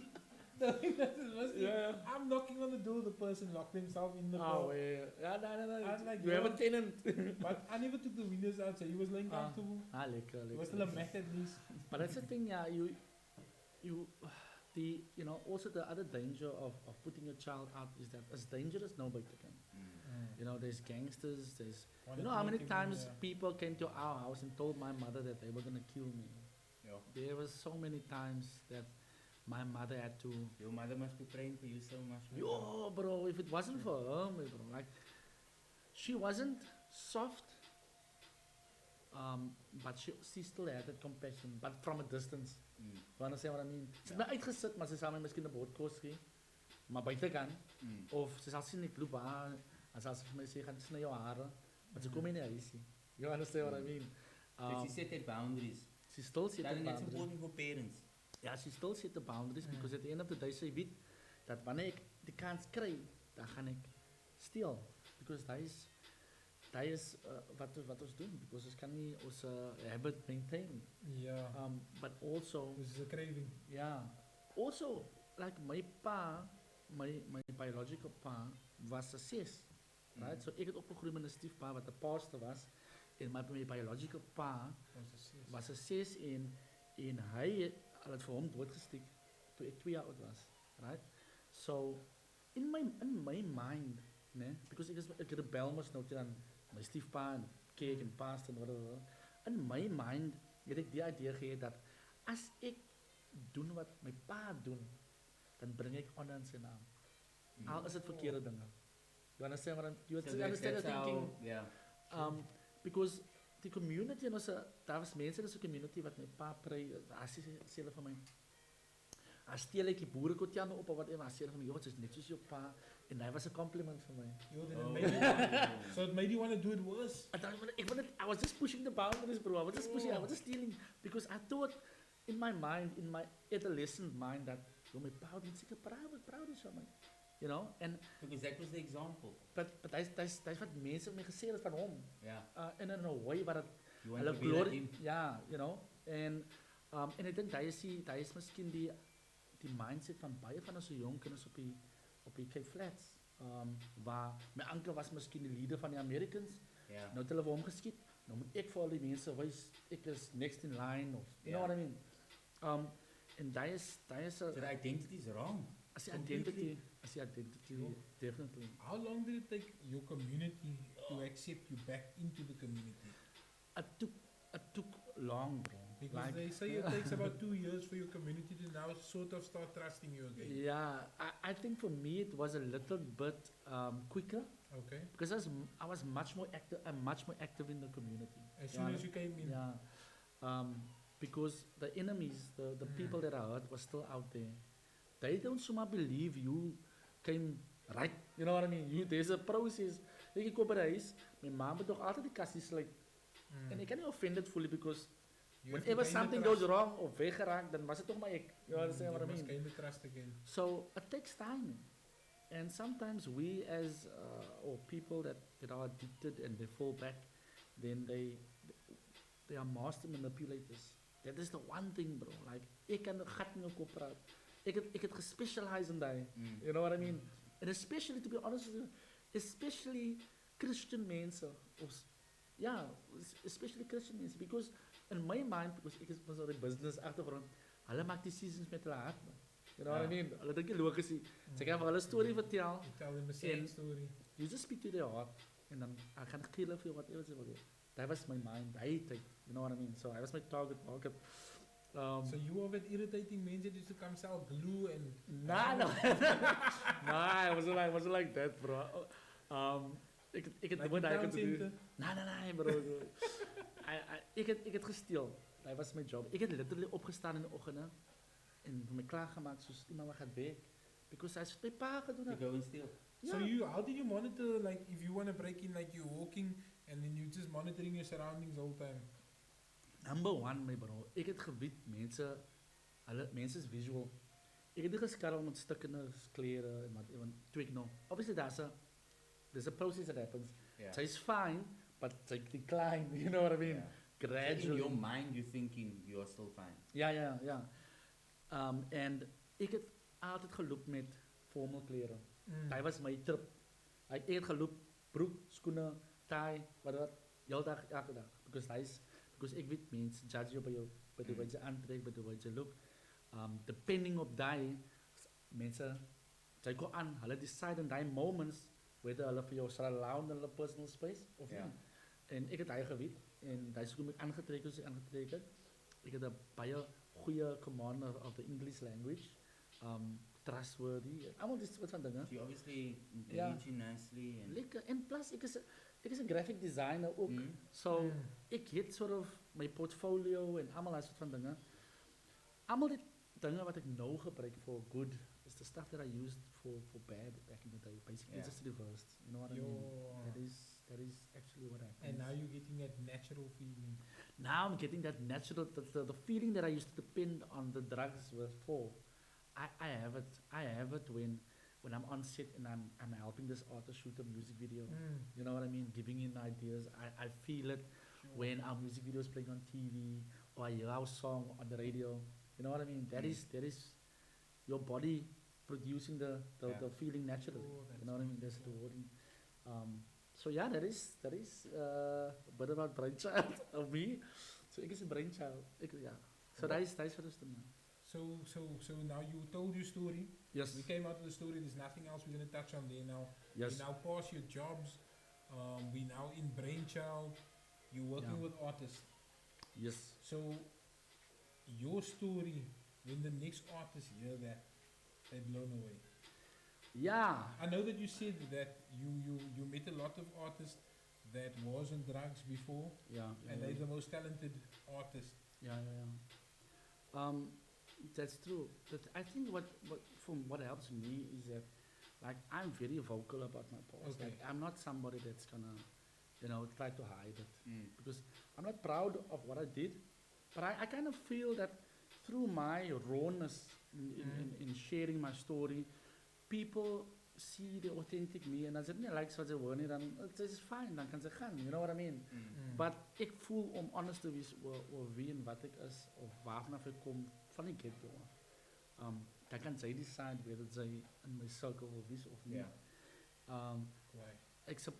The windows is musty. Yeah. I'm knocking on the door. The person locked himself in the car. Oh, yeah. No. I'm like, You have a yo. tenant. But I never took the windows out, so he was laying comfortable. Lekker. It was still a mess at least. But that's the thing, yeah, also the other danger of putting your child out is that as dangerous nobody can. You know, there's gangsters, you know how many times people came to our house and told my mother that they were gonna kill me. Yeah. There was so many times that my mother had to, Your mother must be praying for you so much. man. yo bro, if it wasn't for her, my bro, like, she wasn't soft, but she still had that compassion, but from a distance. You understand what I mean? Ze het my uitgesit, maar ze sal my miskien 'n bordkos gee. Maar buitekant, of ze sal sien ek loop haar, en sal sy vir my sê, gaan sny jou hare, maar ze kom nie in die huis nie. You understand what I mean? So she set that boundaries. She still set the Darling, that's boundaries. important for parents. Ja, she still set the boundaries, because at the end of the day, sy weet, dat wanneer ek die kans kry, dan gaan ek steel. Because dat is wat ons doen, because ons kan nie ons habit maintain. Yeah. But also, This is a craving. yeah, also, like my pa, my biological pa, was 'n 6, right? So ek het opgegroei met 'n stiefpa wat 'n pastor was, en my biological pa was 'n 6 en hy het vir hom doodgestiek toe ek 2 jaar oud was, right? So in my mind, né, because ek rebel mos nou teen my stiefpa en kerk en pastor en whatever. In my mind het ek die idee gehad dat as ek doen wat my pa doen, dan bring ek honor in sy naam. Al is dit verkeerde dinge. You understand what you understand the thinking? Yeah. Because die community en daar was mense in ons community wat my pa pray, as sê hulle vir my, as steel ek die boerekotjane op of whatever, as sê hulle vir my, joh, het is net soos jou pa, en hy was 'n compliment vir my. Yo, then it made you so it made you want to do it worse. I was just pushing the boundaries, bro. I was just stealing, because I thought in my adolescent mind that, yo, my pa moet seker proud is van my. You know, and Because that was the example. but that's wat mense my gesê het van hom. Yeah. In 'n way wat You want hulle to be like glory, him. ja, you know, en ek dink daar is miskien die mindset van baie van ons jong kinders op die Cape Flats, waar my oom was miskien die leader van die Americans. Yeah. Nou het hulle vir hom geskiet. Nou moet ek vir al die mense wys ek is next in line, of you know Yeah. what I mean. En daar is So the identity is wrong. as die Completely. identity, Sure. definitely. How long did it take your community to accept you back into the community? It took long, bro. Because Like, they say it takes about 2 years for your community to now sort of start trusting you again. yeah, I think for me it was a little bit quicker, Okay. because I was much more active. I'm much more active in the community. As soon as you came in. Yeah, because the enemies, the people that I hurt, was still out there. They don't so much believe you came right. You know what I mean? There's a process. Ek kom by die huis, my ma moet nog altyd die kassie sluit. En ek kan nie offended fully, because You have to whenever gain the something trust. goes wrong of weggeraakt, dan was het toch maar ek. You understand what I You must mean? gain the trust again. So it takes time. And sometimes we as or people that are addicted and they fall back, then they are master manipulators. That is the one thing, bro. Like ik kan gat in kop praat. Ik het gespecialized in die. You know what I mean? And especially, to be honest with you, especially Christian mensen. Yeah, especially Christian mensen. Because in my mind, because ik was al een business achtergrond, hulle maak decisions met hulle hart, man. You know what I mean? Hulle dink nie logies nie. Sy kan vir hulle storie vertel. You tell them a sad story. You just speak to their heart. En dan ek gaan gee hulle vir whatever sy wil hê. That was my mind. You know what I mean? So I was my target market. So you were with irritating men that used to come sell glue and... Nah, no. Nah, it wasn't like that, bro. Ik het Like wat in hy town kon doen. center? Nee, bro. Ik het gesteel. Dat was mijn job. Ik heb literally opgestaan in de ochtend en me klaargemaakt zoals iemand wat gaat werk. Because hij is twee pa gedaan. To go and steal. So how did you monitor, like, if you want to break in, like, you're walking and then you're just monitoring your surroundings all the time? Number one, my bro. Ik heb gebied, mensen is visual. Ik heb niet geskarreld met stukken, kleren en wat, tweak no. Obviously, there's a process that happens. Yeah. So it's fine, but it's like decline, you know what I mean? Yeah. Gradually. So in your mind, you're thinking you are still fine. Ja. En ik heb altijd gelopen met formal kleren. Dat was mijn trip. Ik heb gelopen, broek, schoenen, tie, wat, heel dag, elke dag. Because ik weet mensen judge je bij de wat je aantrekt, bij de wat je look. Depending op die, mensen, zij gaan aan, hulle decide in die moments, whether hulle vir jou sal allow in hulle personal space, of Ja. nie. En ik heb die geweet, en die is hoe ek aangetrek is, ik heb een baie goeie commander of the English language, trustworthy, allemaal die soort van dingen. So you obviously Ja. engage nicely and... Lekker, en plus, ik is een graphic designer ook, so ik het sort of mijn portfolio en allemaal dat soort van dingen. Allemaal die dingen wat ik nou gebruik voor good, is the stuff that I used for bad back in the day. Basically, Yeah. just reversed. You know what I mean? That is actually what happened. And now you're getting that natural feeling. Now I'm getting that natural, the feeling that I used to depend on the drugs for. I have it when I'm on set and I'm helping this artist shoot a music video. You know what I mean? Giving in ideas. I feel it when our music video is playing on TV or I hear our song on the radio. You know what I mean? That is your body producing the feeling naturally. You know what I mean? That's rewarding. So yeah, that is a bit about Bruinchild of me. So ik is een Bruinchild. So that is what is the man. So now you told your story. Yes. We came out of the story. There's nothing else we're gonna touch on there now. Yes. We now past your jobs. We now in Bruinchild. You're working with artists. Yes. So your story, when the next artists hear that, they're blown away. Yeah. I know that you said that you met a lot of artists that was on drugs before, and they're the most talented artists. That's true. But I think what helps me is that, like, I'm very vocal about my past. Okay. Like, I'm not somebody that's gonna, try to hide it. Because I'm not proud of what I did, but I kind of feel that through my rawness in sharing my story, people see the authentic me, en als het niet lijkt zoals ze wonen, dan het is fijn, dan kan ze gaan, you know what I mean? But ik voel om honest te wees over wie en wat ik is, of waarvan ik kom, van die get-go. Dan kan zij decide whether zij in my circle wil wees of niet. Except,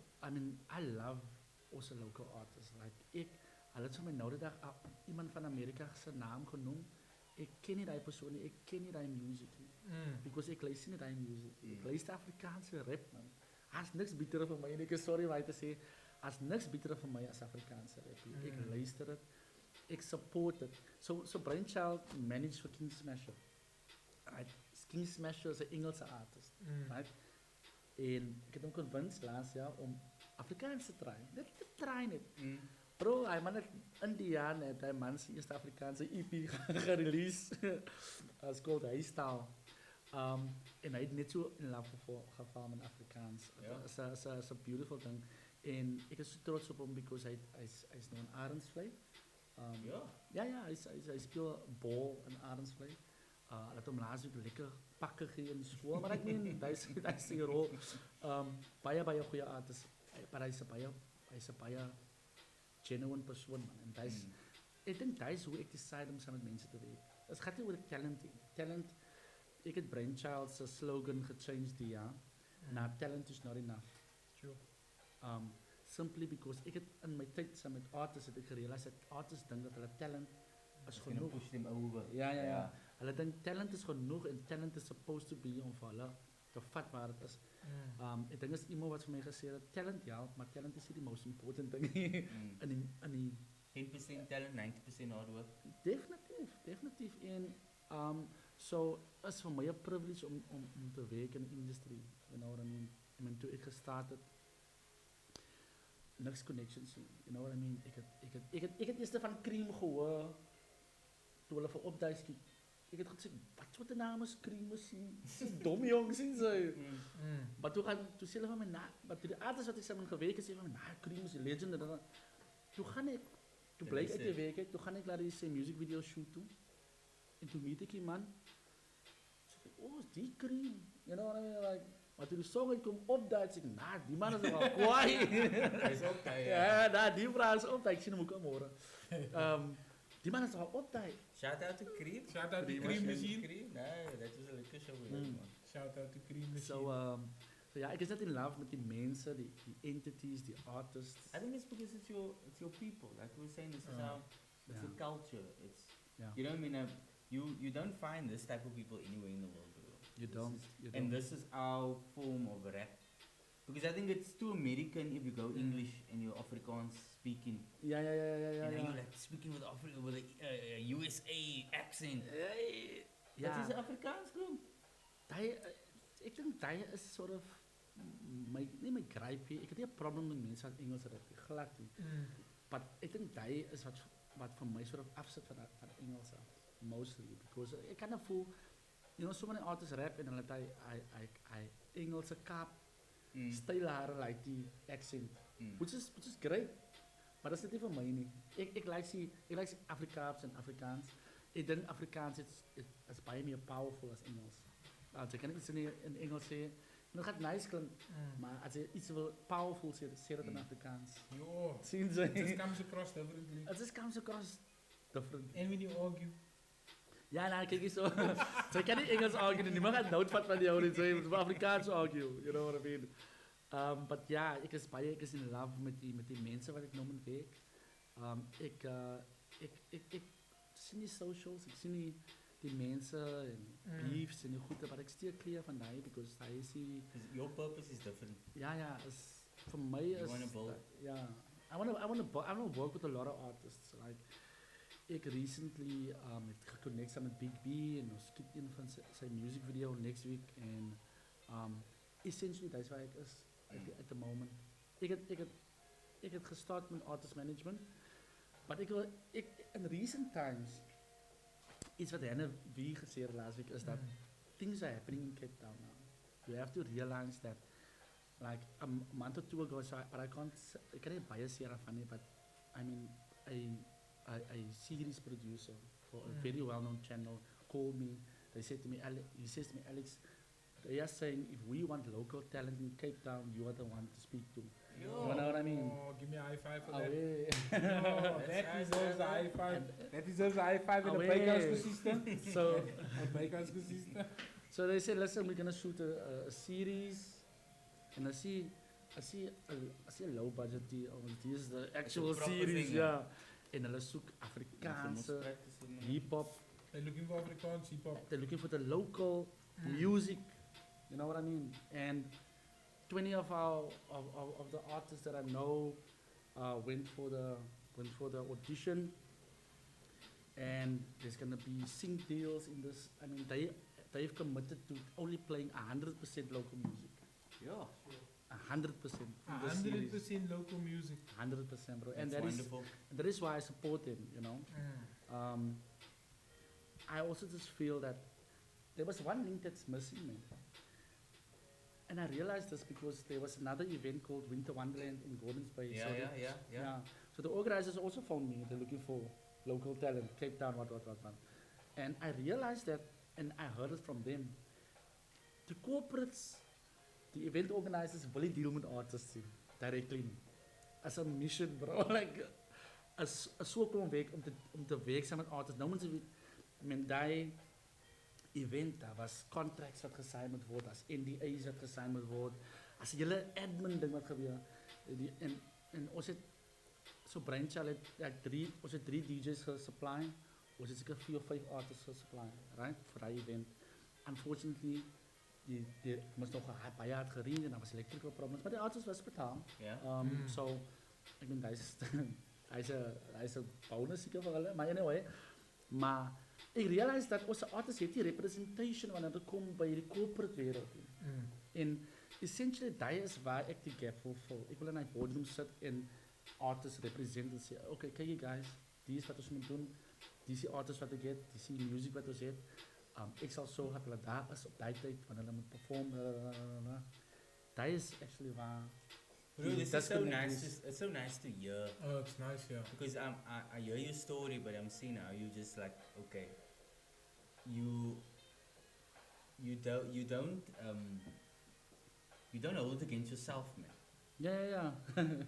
I love also local artists. Like, hij had zo mijn oude dag iemand van Amerika zijn naam genoemd. Ik ken niet die persoon, ik ken niet die music. Because ik luister niet die music. Ik luister Afrikaanse rap, man. Er is niks beter voor mij. En ik is sorry wat te zeggen. Er is niks beter voor mij als Afrikaanse rap. Ik luister het. Ik support het. So Bruinchild managed voor King Smasher. Right? King Smasher is een Engelse artist. Right? En ik heb hem convinced laatst jaar om Afrikaans te tryen. Net te tryen het. Bro, hij man het in die jaren heeft hij man zijn eerste Afrikaanse EP gereleased. Het is called Huistaal. En hij is net zo in love gevallen met Afrikaans. Het is een beautiful thing. En ik ben zo trots op hem, because hij is nu een Arendsvlei. Hij speelt bal in Arendsvlei. Laat hom laasweek lekker pakke gee in skool, maar ek meen, hy's sy rol. Baie goeie artist, maar hy's 'n baie genuine persoon, man. En ek dink dis hoe ek decide om saam met mense te werk. Dit gaan nie oor talent nie. Talent, ek het Bruinchild se slogan gechanged die jaar. Now talent is not enough. Sure. Simply because ek het in my tyd saam met artists het ek gerealiseer dat artists dink dat hulle talent is It's gonna genoeg. push them over. Ja. Hulle dink talent is genoeg en talent is supposed to be om vir hulle te vat waar het is. Ek dink is iemand wat vir my gesê het, talent ja, maar talent is nie die most important ding nie. in die 10% talent, 90% hard work. definitief. En so is vir my 'n privilege om te werk in die industrie. You know what I mean? I mean, toe ek gestart het, niks connections nie. You know what I mean? Ek het eers van Cream gehoor toe hulle vir opduis kyk. Ek het gesê, wat soort naam is Cream is nie? Dom jong sien sy. Maar toe sê hulle van my maar toe die artists wat ek saam gewerk het sê van my, Cream is 'n legend. Toe gaan ek toe blyk uit die werk uit, toe gaan ek laat sy music video shoot toe. En toe meet ek die man. Sê is die Cream. You know what I mean? Like, maar toe die song uitkom opdaai, sê ek, die man is nogal kwaai. Hy's opdaai. Ja, die vrou is opdaai, ek sien hom ook môre. Die man is nogal opdaai. Shout out to Cream. Shout out to Cream Machine. Nee, dat was 'n lekker show weer, man. Shout out to Cream Machine. So ja, ek is net in love met die mense, die entities, die artists. I think it's because it's your people. Like we were saying, this is how it's a culture. It's you know what I mean. You don't find this type of people anywhere in the world. Bro. You don't. And this is our form of rap. Because I think it's too American if you go English and you're Afrikaans speaking. Ja. And then you're like speaking with a USA accent. Ja. Dat is Afrikaans, bro. Ek dink daai is sort of nie my gripe. Ek het nie 'n probleem met mense wat Engels rap nie, glad nie. But ek dink daai is wat vir my sort of afsit van Engels af. Mostly because ek kan voel, you know, so many artists rap en hulle het hy Engelse Kaap styl hare like die accent, which is great. Maar dat is niet voor mij niet. Ik like Afrikaans en Afrikaans. Ik denk Afrikaans is bij meer powerful als Engels. Als ik iets in Engels zeg, dan gaat het nice klinken. Maar als je iets wil powerful zegt, zeg dat in Afrikaans. Yo, Zien ze? it just comes across differently. Het just comes across different. And when you argue. Ja, nou kijk eens zo. Ze kan niet Engels argue, niemand gaat noodvat van jou niet. Ze moet Afrikaans argue, you know what I mean. But ja, ik is in love met die mensen wat ik noem in week. Ik zie die socials, ik zie die mensen en beefs en die goede, maar ik steek clear van die, because hij is die... Your purpose is different. Ja, is, voor mij is... You want to build. Ja, I want to work with a lot of artists. Like, ik recently het geconnect met Big B en ons skiet een van zijn music video next week en essentially dat is waar ik is at the moment. Ik heb gestart met artist management, maar in recent times iets wat Henne wie gezegd last week is dat things are happening in Cape Town now. You have to realize that like a month or two ago, but I can't buy a Sierra funny, but I mean a series producer for a very well-known channel called me. He says to me, Alex, they are saying if we want local talent in Cape Town, you are the one to speak to. Yo. You know what I mean? Oh, give me a high five for that. Away. Oh, that deserves a high five. That deserves a high five in the Away. Baker's system. So, Baker's system. so they said, listen, we're gonna shoot a series, and I see a low budget deal. This is the actual series, thing, yeah. En hulle soek Afrikaanse hip-hop. They're looking for Afrikaans hip hop. They're looking for the local music. You know what I mean? And 20 of the artists that I know went for the audition. And there's gonna be sync deals in this. I mean, they've committed to only playing 100% local music. Yeah. 100%. 100% local music. 100%, bro. That's And wonderful. that is why I support him, you know. I also just feel that there was one link that's missing, man. And I realized this because there was another event called Winter Wonderland in Gordons Bay. Yeah. So the organizers also found me. They're looking for local talent, Cape Town, what. And I realized that and I heard it from them. The corporates, the event organizers wil nie deal met artists nie, directly nie. As a mission, bro, like, as so kom werk om te werk saam met artists. Nou mense weet, men die event, daar was contracts wat gesign moet word, as NDA's wat gesign moet word, as julle admin ding wat gebeur. En ons het, so Bruinchild het ons het 3 DJ's gesupply, ons het seker 4 of 5 artists gesupply, right, vir die event. Unfortunately, die moest nog baie hard gereed en daar was electrical problems, maar die artists was betaal. Yeah. So, ek bedoel, hy is 'n bonus seker vir hulle, maar anyway, maar ek realize dat onze artists het die representation wanneer het kom by die corporate wereld. En essentially, dat is waar ek die gap wil vul. Ek wil in die podium sit en artists represent en sê, okay, kyk jy guys, die is wat ons moet doen, die is die artists wat ek het, die is die music wat ons het. Ek sal so dat hulle daar is op die tyd, wanneer hulle moet perform, dat is actually waar. Bro, this is so nice. It's so nice to hear. Oh, it's nice, yeah. Because I hear your story, but I'm seeing how you just like, okay, you don't hold it against yourself, man. Yeah.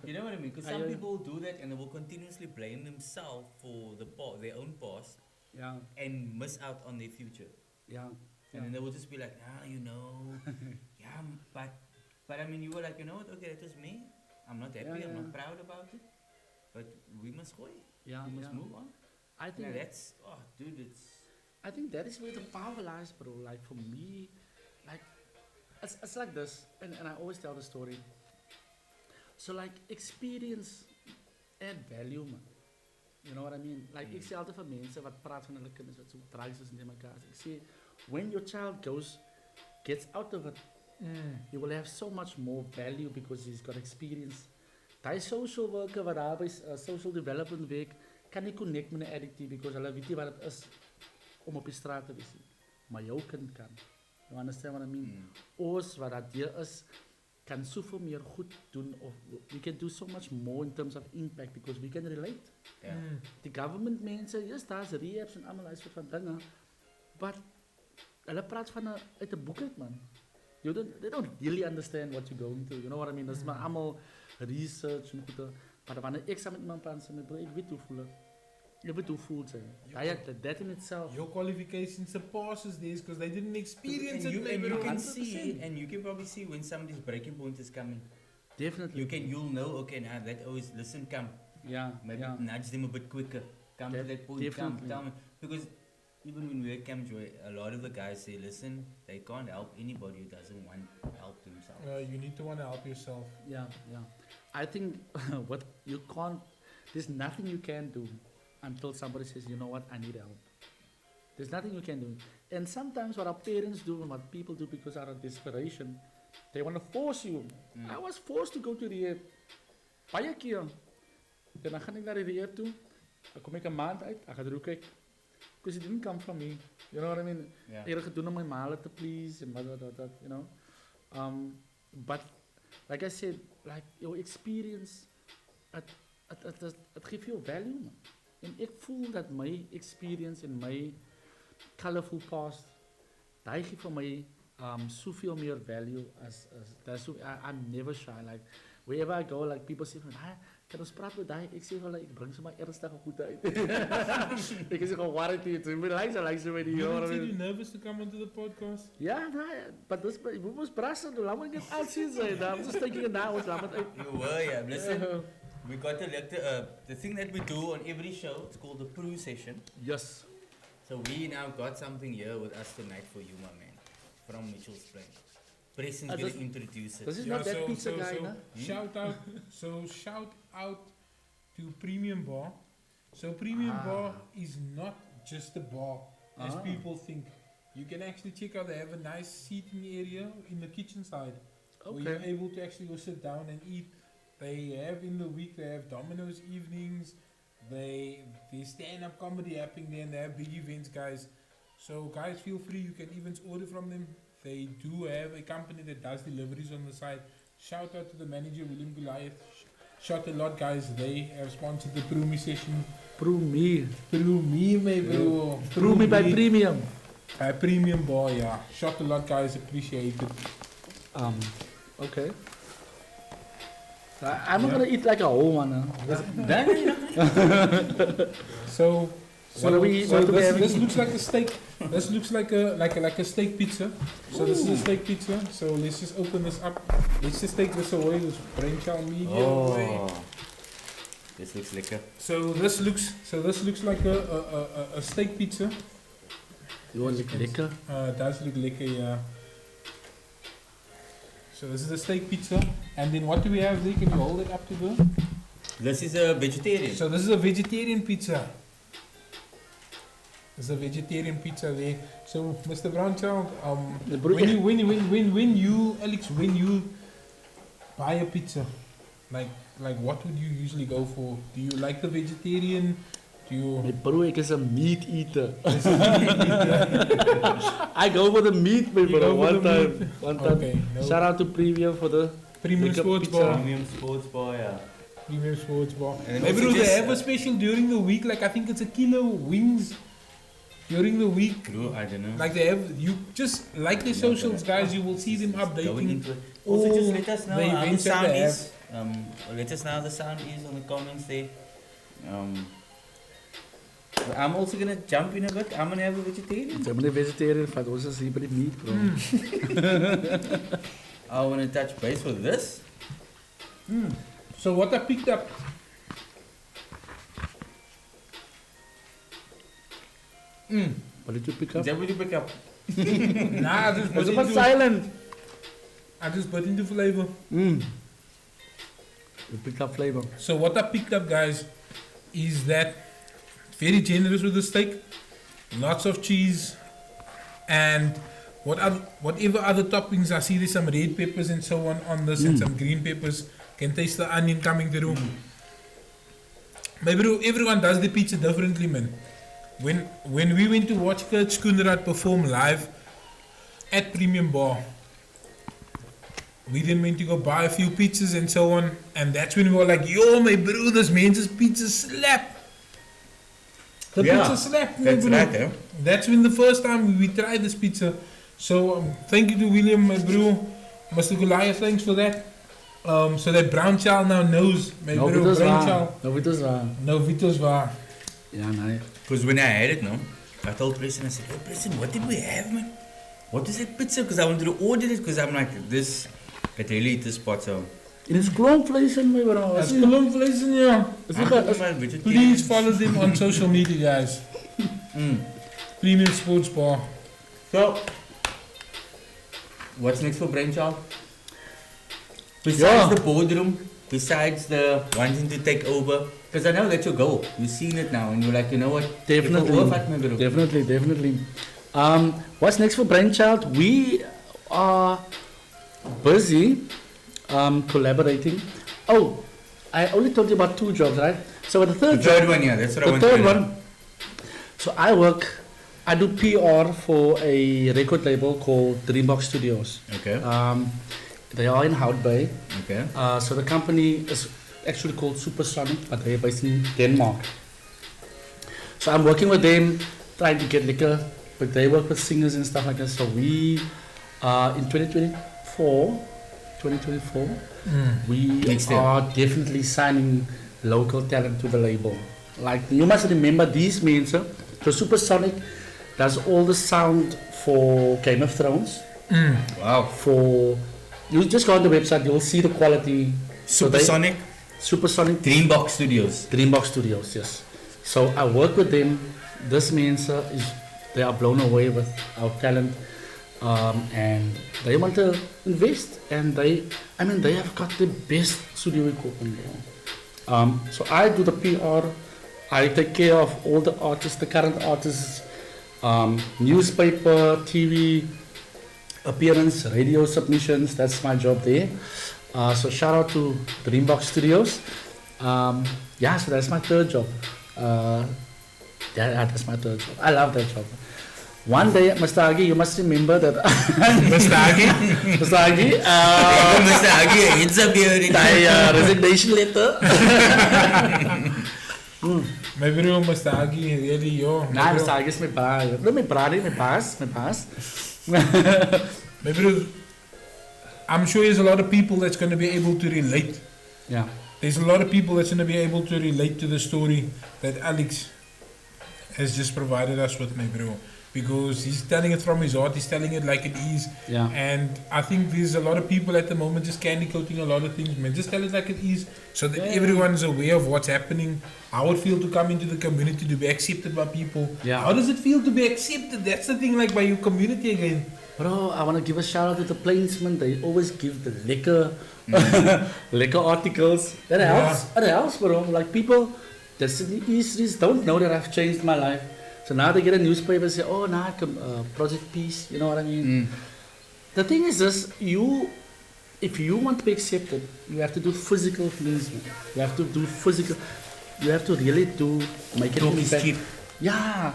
You know what I mean? Because some people do that and they will continuously blame themselves for their own past, Yeah. and miss out on their future. Yeah. And then they will just be like, yeah, but I mean, you were like, you know what? Okay, that was me. I'm not happy. Yeah. I'm not proud about it. But we must go. Yeah. We must move on. I think Yeah, that's dude. I think that is where the power lies, bro. Like for me, like it's like this, and I always tell the story. So like experience add value, man. You know what I mean? Like ek sê altyd vir mense wat praat van hulle kinders wat so drugs is en die mekaar. Ek sê when your child gets out of it, you will have so much more value because he's got experience. Die social worker wat daar by social development werk, kan nie connect met 'n addict because hulle weet nie wat dit is om op die straat te wees nie. Maar jou kind kan. You understand what I mean? Ons wat daar deur is, kan soveel meer goed doen, of we can do so much more in terms of impact because we can relate. Yeah. Die government mense, yes, daar's rehabs en allemaal soort van dinge, but hulle praat van uit 'n boek uit, man. They don't really understand what you're going through, you know what I mean? Dis maar allemaal research en goede, maar wanneer ek saam met iemand praat, sê my bro, ek weet hoe voel ek. Ek weet hoe voel sy. That in itself. Your qualifications surpasses theirs because they didn't experience And it, you bro. can 100%. see, and you can probably see when somebody's breaking point is coming. Definitely. You'll know, okay, now that always listen, come. Yeah, Maybe yeah. nudge them a bit quicker. Come to that point, come, Definitely. tell me. Because even when we're at Camp Joy, a lot of the guys say, listen, they can't help anybody who doesn't want help themselves. You need to want to help yourself. Yeah. I think what you can't, there's nothing you can do until somebody says, you know what, I need help. There's nothing you can do. And sometimes what our parents do and what people do because out of desperation, they want to force you. I was forced to go to rehab. Baie keer. Dan gaan ek na die rehab toe. Dan kom ek 'n maand uit. Ek gaan er ook kyk. Because it didn't come from me. You know what I mean? Yeah. Ek het gedoen om my maale te please and what, you know. But like I said, like your experience, it gives you value, man. En ek voel dat my experience en my colorful past, daai gee vir my soveel meer value as that's so I'm never shy. Like wherever I go, like people say, kan ons praat met daai? Ek sê hulle, ek bring sommer ernstige goed uit. Ek is gewoon worried hier. Ek like so met die You said you're nervous to come onto the podcast? Ja, but this we must brassen. Laat my net aansien sy. I'm just thinking now, ons laat uit. You were, yeah. Listen, we got the thing that we do on every show, it's called the Pru session. Yes. So we now got something here with us tonight for you, my man, from Mitchell's Plain. Preston's going to introduce it. This is not that pizza guy, no? Shout out to Premium Bar. So Premium Bar is not just a bar as people think. You can actually check out, they have a nice seating area in the kitchen side. Where you're able to actually go sit down and eat. They have in the week, they have Domino's evenings. They stand-up comedy happening there and they have big events, guys. So guys, feel free, you can even order from them. They do have a company that does deliveries on the side. Shout out to the manager, William Goliath. Shot a lot, guys. They have sponsored the Prumi session. Prumi. Prumi, my bro. Prumi by Premium. Premium bar, yeah. Shot a lot, guys. Appreciate it. Okay. I'm not Yeah. gonna eat like a whole one. So, What are we- so what are we this, having? this looks like a steak. This looks like a steak pizza. So this is a steak pizza. So let's just open this up. Let's just take this away. This Bruinchild Media away. Oh. This looks lekker. So this looks like a steak pizza. You want like liquor? It does look lekker, yeah. So this is a steak pizza, and then what do we have there? Can you hold it up to the? This is a vegetarian. So this is a vegetarian pizza. This is a vegetarian pizza there. So Mr. Bruinchild, The brood- when you Alex, when you buy a pizza, like what would you usually go for? Do you like the vegetarian? Do you? My bro, ek is a meat eater. Is it meat eater? I go for the meat, my You bro. go for One the time. meat? One time. Okay, no. Shout out to Premium for the Premium Liquor sports pizza. bar. Premium sports bar, yeah. Premium sports bar. And then Maybe also they just, have a special during the week. Like I think it's a kilo wings during the week. Bro, I don't know. Like they have, you just like the socials, guys. You will see them Going updating. into it. Also, just all let us know the how the events that sound they is. Let us know how the sound is on the comments there. But I'm also gonna jump in a bit. I'm gonna have a vegetarian. I'm a vegetarian, but also see but meat, bro. I wanna touch base with this. So what I picked up. What did you pick up? Is that what you pick up? Nah, I just Was bit it into, silent? I just bit into flavor. You picked up flavor. So what I picked up, guys, is that very generous with the steak, lots of cheese, and whatever other toppings. I see there's some red peppers and so on this, and some green peppers. Can taste the onion coming through. But bro, everyone does the pizza differently, man. When we went to watch Kurt Schoenraad perform live at Premium Bar, we then went to go buy a few pizzas and so on, and that's when we were like, yo, my bro, this man's pizza slap. The Yeah, pizza slap, my That's bro. right, eh? That's when the first time we tried this pizza. So thank you to William, my bro, Mr. Goliath, thanks for that. So that Bruinchild now knows, my No bro, Vitos Bruinchild. waar. No Vitos waar. No Vitos waar. Ja, nee. Because when I had it, no, I told Preston, I said, hey Preston, what did we have, man? What is that pizza? Because I wanted to order it because I'm like, this, it really hit the spot, so. In is kloonvlees in, my bro. As kolomvlees in, ja. Is I'm it talking is- about vegetarian. Please follow them on social media, guys. Premium Sports Bar. So, what's next for Bruinchild? Besides Yeah. the boardroom, besides the wanting to take over, because I know that's your goal. You've seen it now, and you're like, you know what? Definitely. Definitely. What's next for Bruinchild? We are busy collaborating. Oh, I only told you about 2 jobs, right? So the The third job, third one, yeah, that's what I the want to third know. one. So I do PR for a record label called Dreambox Studios. Okay, They are in Hout Bay. okay. So the company is actually called Supersonic, but they're based in Denmark. So I'm working with them, trying to get liquor, but they work with singers and stuff like that. So we, in 2024, we Next year. are definitely signing local talent to the label. Like you must remember these means, so Supersonic does all the sound for Game of Thrones. Wow. For you just go on the website, you'll see the quality. So they- Supersonic, Supersonic Dreambox Studios. Dreambox Studios, yes. So I work with them. This means they are blown away with our talent, and they want to invest. And they have got the best studio equipment. So I do the PR. I take care of all the artists, the current artists, newspaper, TV appearance, radio submissions. That's my job there. So shout out to Dreambox Studios. Yeah, so that's my third job. That's my third job. I love that job. One day, Mr. Agi, you must remember that. Mr. Agi? Mr. Agi, Mr. Agi, it's a beauty. my resignation letter. My bro, Mr. Agi, really, yo. Nah, Mr. Agi is my pa. No, my brother, my pass. My bro, I'm sure there's a lot of people that's going to be able to relate. Yeah. There's a lot of people that's going to be able to relate to the story that Alex has just provided us with, my bro. Because he's telling it from his heart, he's telling it like it is. Yeah. And I think there's a lot of people at the moment just candy coating a lot of things, man. Just tell it like it is so that everyone's aware of what's happening, how it feels to come into the community, to be accepted by people. Yeah. How does it feel to be accepted? That's the thing, like by your community again. Bro, I want to give a shout out to the Plainsmen. They always give the liquor articles. That helps. It helps, bro. Like people that's in the East don't know that I've changed my life. So now they get a newspaper and say, oh, now I come, Project Peace, you know what I mean? The thing is this, if you want to be accepted, you have to do physical things, man. You have to do physical, you have to really make it impact. Yeah.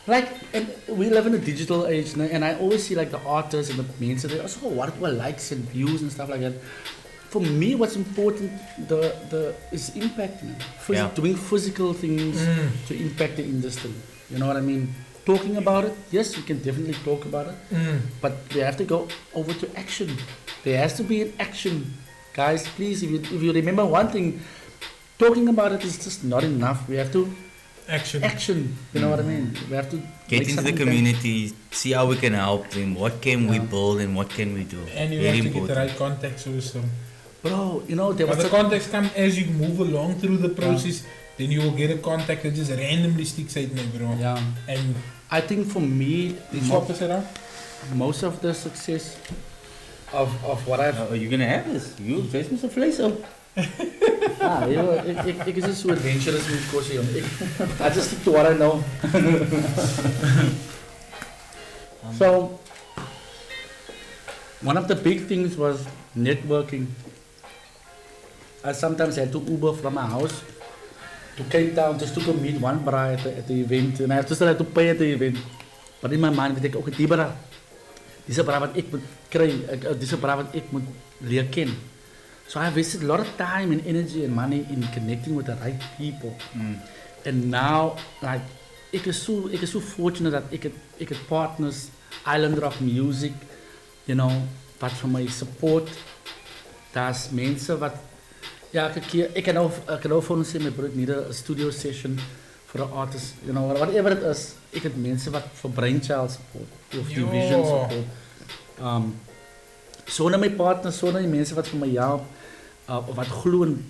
Like, and we live in a digital age, and I always see like the artists and the men, so they also what were likes and views and stuff like that. For me, what's important is impact, man. Doing physical things to impact the industry. You know what I mean? Talking about it, yes, we can definitely talk about it, but we have to go over to action. There has to be an action. Guys, please, if you remember one thing, talking about it is just not enough. We have to action. You know what I mean? We have to get into the community, see how we can help them, what can we build and what can we do. And you Very have to important. get the right context also. Bro, you know, there was But the context comes as you move along through the process. Then you will get a contact that just randomly sticks out, my bro. Yeah. And I think for me, swap us around. most of the success of what I've... Are you gonna have this? You face me some vlees op. Ik is just so adventurous met Kosi, jong. I just stick to what I know. So, one of the big things was networking. I sometimes had to Uber from my house to Cape Town just to go meet one bride at the event. And I still had to pay at the event. But in my mind, ik ook die bride. Diese bride wat ek moet kry, diese bride wat ek moet leer ken. So I wasted a lot of time and energy and money in connecting with the right people. And now, like, ek is so fortunate that ek het partners, Islander of Music, you know, wat vir my support. Daar's mense wat ja, ek kan nou vir ons sê my broer need a studio session for an artist, you know, whatever it is. Ek het mense wat vir Bruinchild support of Division support. Sonder my partners, sonder die mense wat vir my help, wat glo in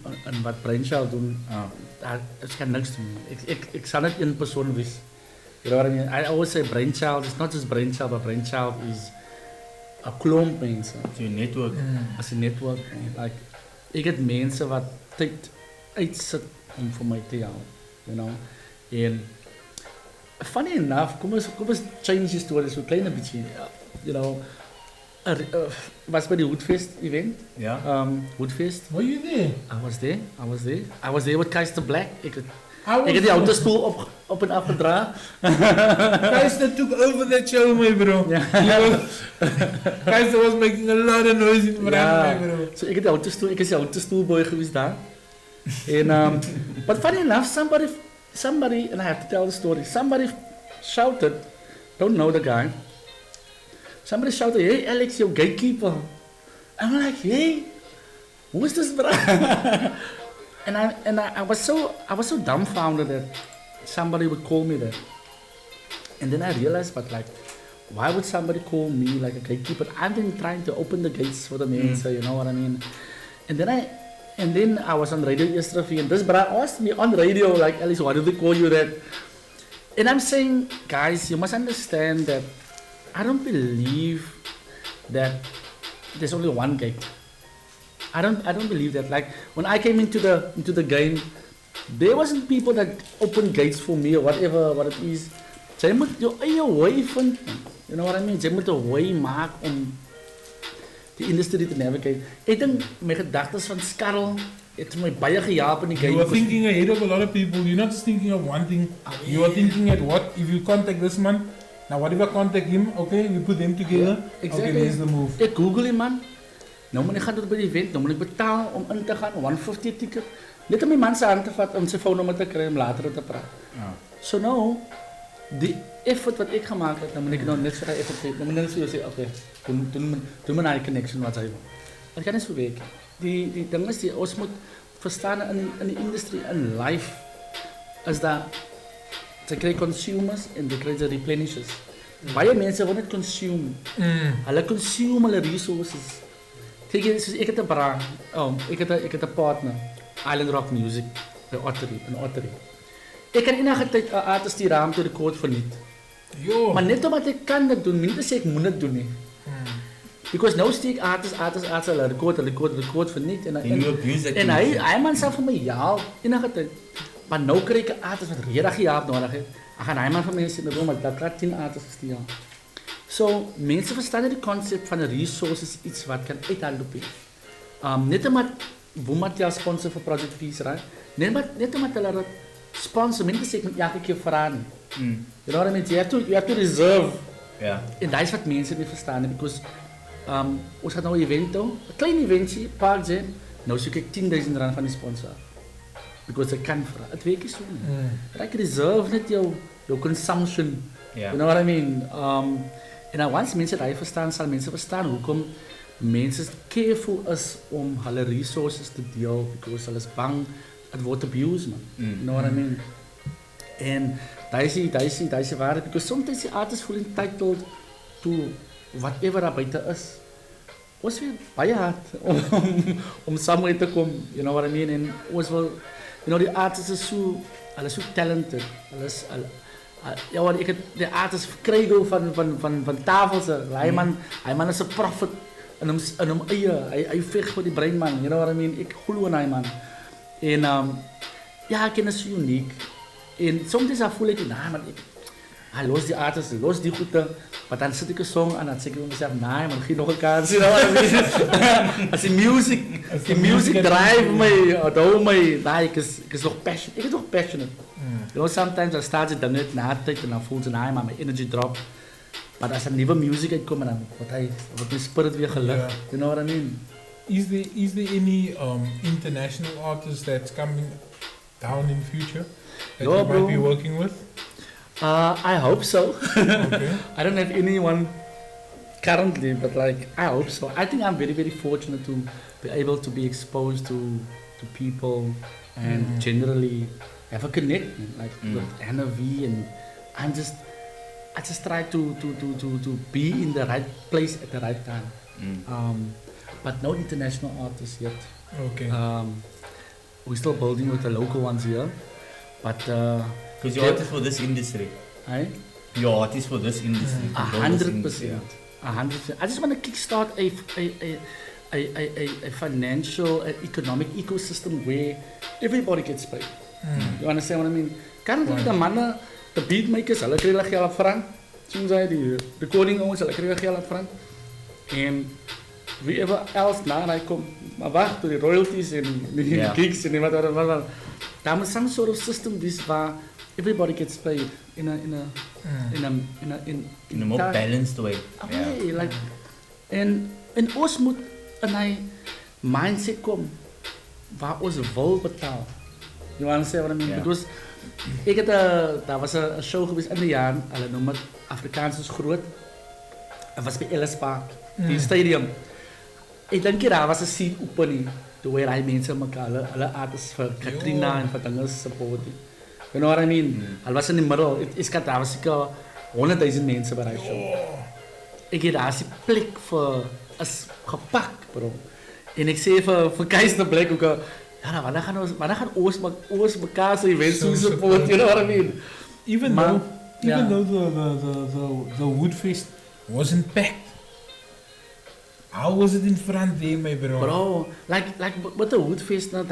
wat Bruinchild doen, ek kan niks doen. Ek sal net een persoon wees. You know what I mean? I always say Bruinchild is not just Bruinchild, but Bruinchild is a klomp mense. It's your network. As 'n network, like ek het mense wat tyd uitsit om vir my te help, you know. En funny enough, kom ons change die storie so klein 'n bietjie, you know. Was by die Hoedfest event. Yeah. Hoedfest. Were you there? I was there with Keister Black. Ek het die autostoel op en af gedra. Keister took over that show, my bro. Keister was making a lot of noise in front, my bro. So ek is die autostoelboy gewees daar. And but funny enough, somebody, and I have to tell the story. Somebody shouted, don't know the guy. Somebody shouted, "Hey Alex, your gatekeeper." I'm like, "Hey, who is this, bro?" and I was so dumbfounded that somebody would call me that. And then I realized, but like, why would somebody call me like a gatekeeper? I've been trying to open the gates for the men, so you know what I mean. And then I was on radio yesterday, and this brother asked me on radio, like, "Alex, why do they call you that?" And I'm saying, guys, you must understand that I don't believe that there's only one gate. I don't believe that. Like when I came into the game, there wasn't people that opened gates for me or whatever what it is. Jy moet jou eie way vind. You know what I mean? Jy moet 'n way maak om die industrie te navigate. Ek dink my gedagtes van skarrel het my baie gehelp in die game. You are thinking ahead of a lot of people. You're not just thinking of one thing. You are thinking at what if you contact this man. Now what if I contact him? Okay, we put them together. Exactly. Okay, there's the move. Ek Google hom man. Nou moet ek gaan tot by die event, nou moet ek betaal om in te gaan, 150 ticket. Net om die man se hand te vat om sy foonnommer te kry om later te praat. Ja. So nou, die effort wat ek gemaakt heb, dan moet ik nou net zo effort geven. Dan moet ik net zo zeggen, oké, doe maar naar je connection wat zij wil. Dat kan niet zo werken. Die ding is, die ons moet verstaan in die industrie, in life, is dat ze krijgen consumers en ze krijgen replenishers. Baie mensen willen niet consume. Hulle consume hulle resources. Kijk, ik heb een brand, ik heb een partner, Island Rock Music, een Ottery. Ik kan enige tijd een artist die ruimte record verniet. Jo. Maar net omdat ik kan dat doen, niet dat ik moet het doen. Nie. Because nou steek artist, hulle record verniet. En hij man zei van mij, ja, enige tijd. Maar nou krijg ik een artist wat redelijk gehaald nodig heeft. Dan gaan hij man van mensen in de room, maar dat gaat 10 artists die aan. So, mensen verstaan het concept van de resources, iets wat kan uithalen op je. Net omdat, Boemat jou sponsor voor Project Peace, right? Net omdat hulle dat sponsor, minder zeker met elke keer vragen. You know what I mean? You have to reserve. Ja. En dat is wat mensen niet verstaan. Because, ons gaat nou een event doen, een klein eventje, paar zijn. Nou zoek ik 10.000 rand van die sponsor. Because ik kan vragen. Het werkt zo niet. Like reserve net jouw consumption. Ja. You know what I mean? En dan once mensen dat verstaan, zal mensen verstaan hoekom mensen careful is om hulle resources te deel. Because hulle is bang, het wordt abused, man. You know what I mean? En dat is waarheid. Because sometimes die artists voel entitled to whatever daar buiten is. Ons weer baie hard om somewhere te komen. You know what I mean? En ons wil, you know, die artists is so, hulle is so talented. Hulle is, ja, want ik heb de artist gekregen van tafels. Hij man is een prophet. En hij vecht voor die brein, man. You know what I mean? Ik geloof in hij, man. En ja, ik ken het zo uniek. En soms voel ik, nah, man, los die artist, los die goede. Maar dan zit ik een song en dan zeg ik mezelf, nee, man, geef nog een kans. You know what I mean? Als die music drive mij, hou mij, nee, ik is nog passionate. Ik is nog passionate. You know, sometimes dan staat ze dan net na tijd en dan voelt ze, nee, maar mijn energy drop. Maar als er nieuwe muziek uitkomt, dan wordt mijn spirit weer gelucht. You know what I mean? Is there any international artists that's coming down in future that you might be working with? I hope so. Okay. I don't have anyone currently, but like I hope so. I think I'm very, very fortunate to be able to be exposed to people and generally have a connection like with NRV, and I just try to be in the right place at the right time. But no international artists yet. Okay. We're still building with the local ones here, but because you're artist for this industry. You're artist for this industry. 100%. 100%. I just want to kickstart a financial and economic ecosystem where everybody gets paid. You understand what I mean? Currently, the mannen, the beatmakers, hulle kry hulle geld op front. Soms hy die recording ouens, hulle kry hulle geld op front. En whoever else na hy kom, maar wag tot die royalties en die gigs en wat. Daar moet some sort of system wees waar everybody gets paid in a more balanced way. Okay, like, en ons moet in hy mindset kom waar ons wil betaal. You understand what I mean? Yeah. Because daar was een show geweest in de jaren, hulle noem het Afrikaans is groot. Het was bij Ellis Park, die stadium. Ik denk daar was een seat opening, toe waar hij mensen elkaar, hulle artists voor Katrina en voor dingen supporten. You know what I mean? Hij was in de middel, daar was ik 100.000 mensen bij die show. Ik heb daar die plek voor gepakt, bro. En ik zei voor Kees de Blik ook, ja, wanneer gaan ons elkaar zo events toe support, you know what I mean? Even though the Woodfest wasn't packed, how was it in front there, my bro? Bro, like with the Woodfest, nou,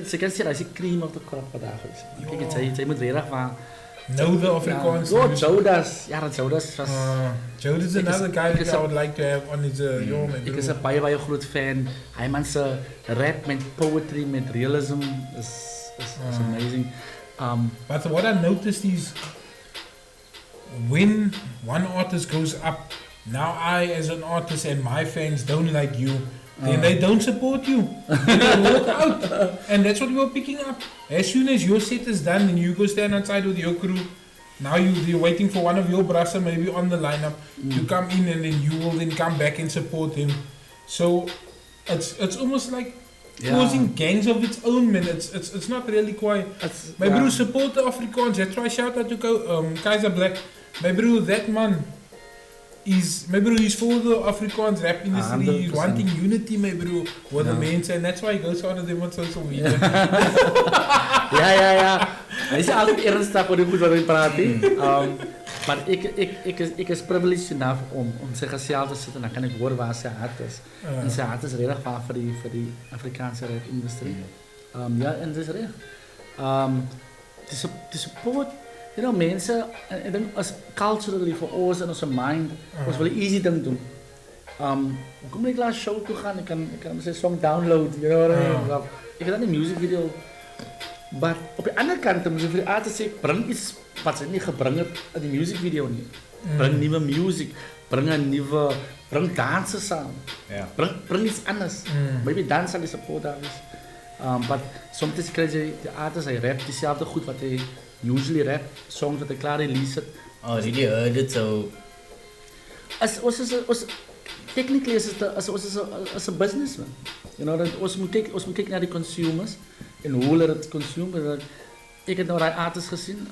ze kan zeggen, dat is de cream of the crop wat daar is. Kijk, zij moet weer van... No, the Afrikaans. Oh, Jodas. Ja, dat Jodas was... Jodas is another guy that I would like to have on his ik is een baie groot fan. Hij man zijn rap met poetry, met realism is amazing. But what I noticed is when one artist goes up, now I as an artist and my fans don't like you, then they don't support you. Then they walk out. And that's what we were picking up. As soon as your set is done and you go stand outside with your crew, now you're waiting for one of your brassa maybe on the lineup. You come in and then you will then come back and support him. So it's almost like causing gangs of its own, man. It's not really quite. My bro, support the Afrikaans. That's why shout out to Kaiser Black. My bro, that man is, my bro, he's for the Afrikaans rap industry. He's wanting unity, my bro, with the main, and that's why he goes on them on social media. Ja. Hij is altijd ernstig voor de goed wat hij praat. Maar ik is privileged enough om zijn gezellig te zitten. Dan kan ik horen waar zijn hart is. En zijn hart is redelijk waar voor die Afrikaanse rap-industrie. Ja, en dat is recht. De support, you know, mensen, ik denk als culturally voor ons en onze mind, ons wel easy ding doen. Ik kom niet naar een show toe gaan, ik kan zijn song downloaden, you know what I mean? Ik heb dan een music video. Maar op de andere kant, moet je voor de artist zeggen, breng iets wat ze niet gebracht hebben in die music video niet. Breng nieuwe music, breng dansen samen. Breng iets anders. Maybe dansen is support daar is. Maar soms krijg je de artist, hij rapt diezelfde goed wat hij usually rap, songs dat hij klaar release het. Oh, did you heard it so? Technically is het als een business, man. You know, als we kijken naar de consumers en hoe hulle het consumen. Ik heb nou die artists gezien.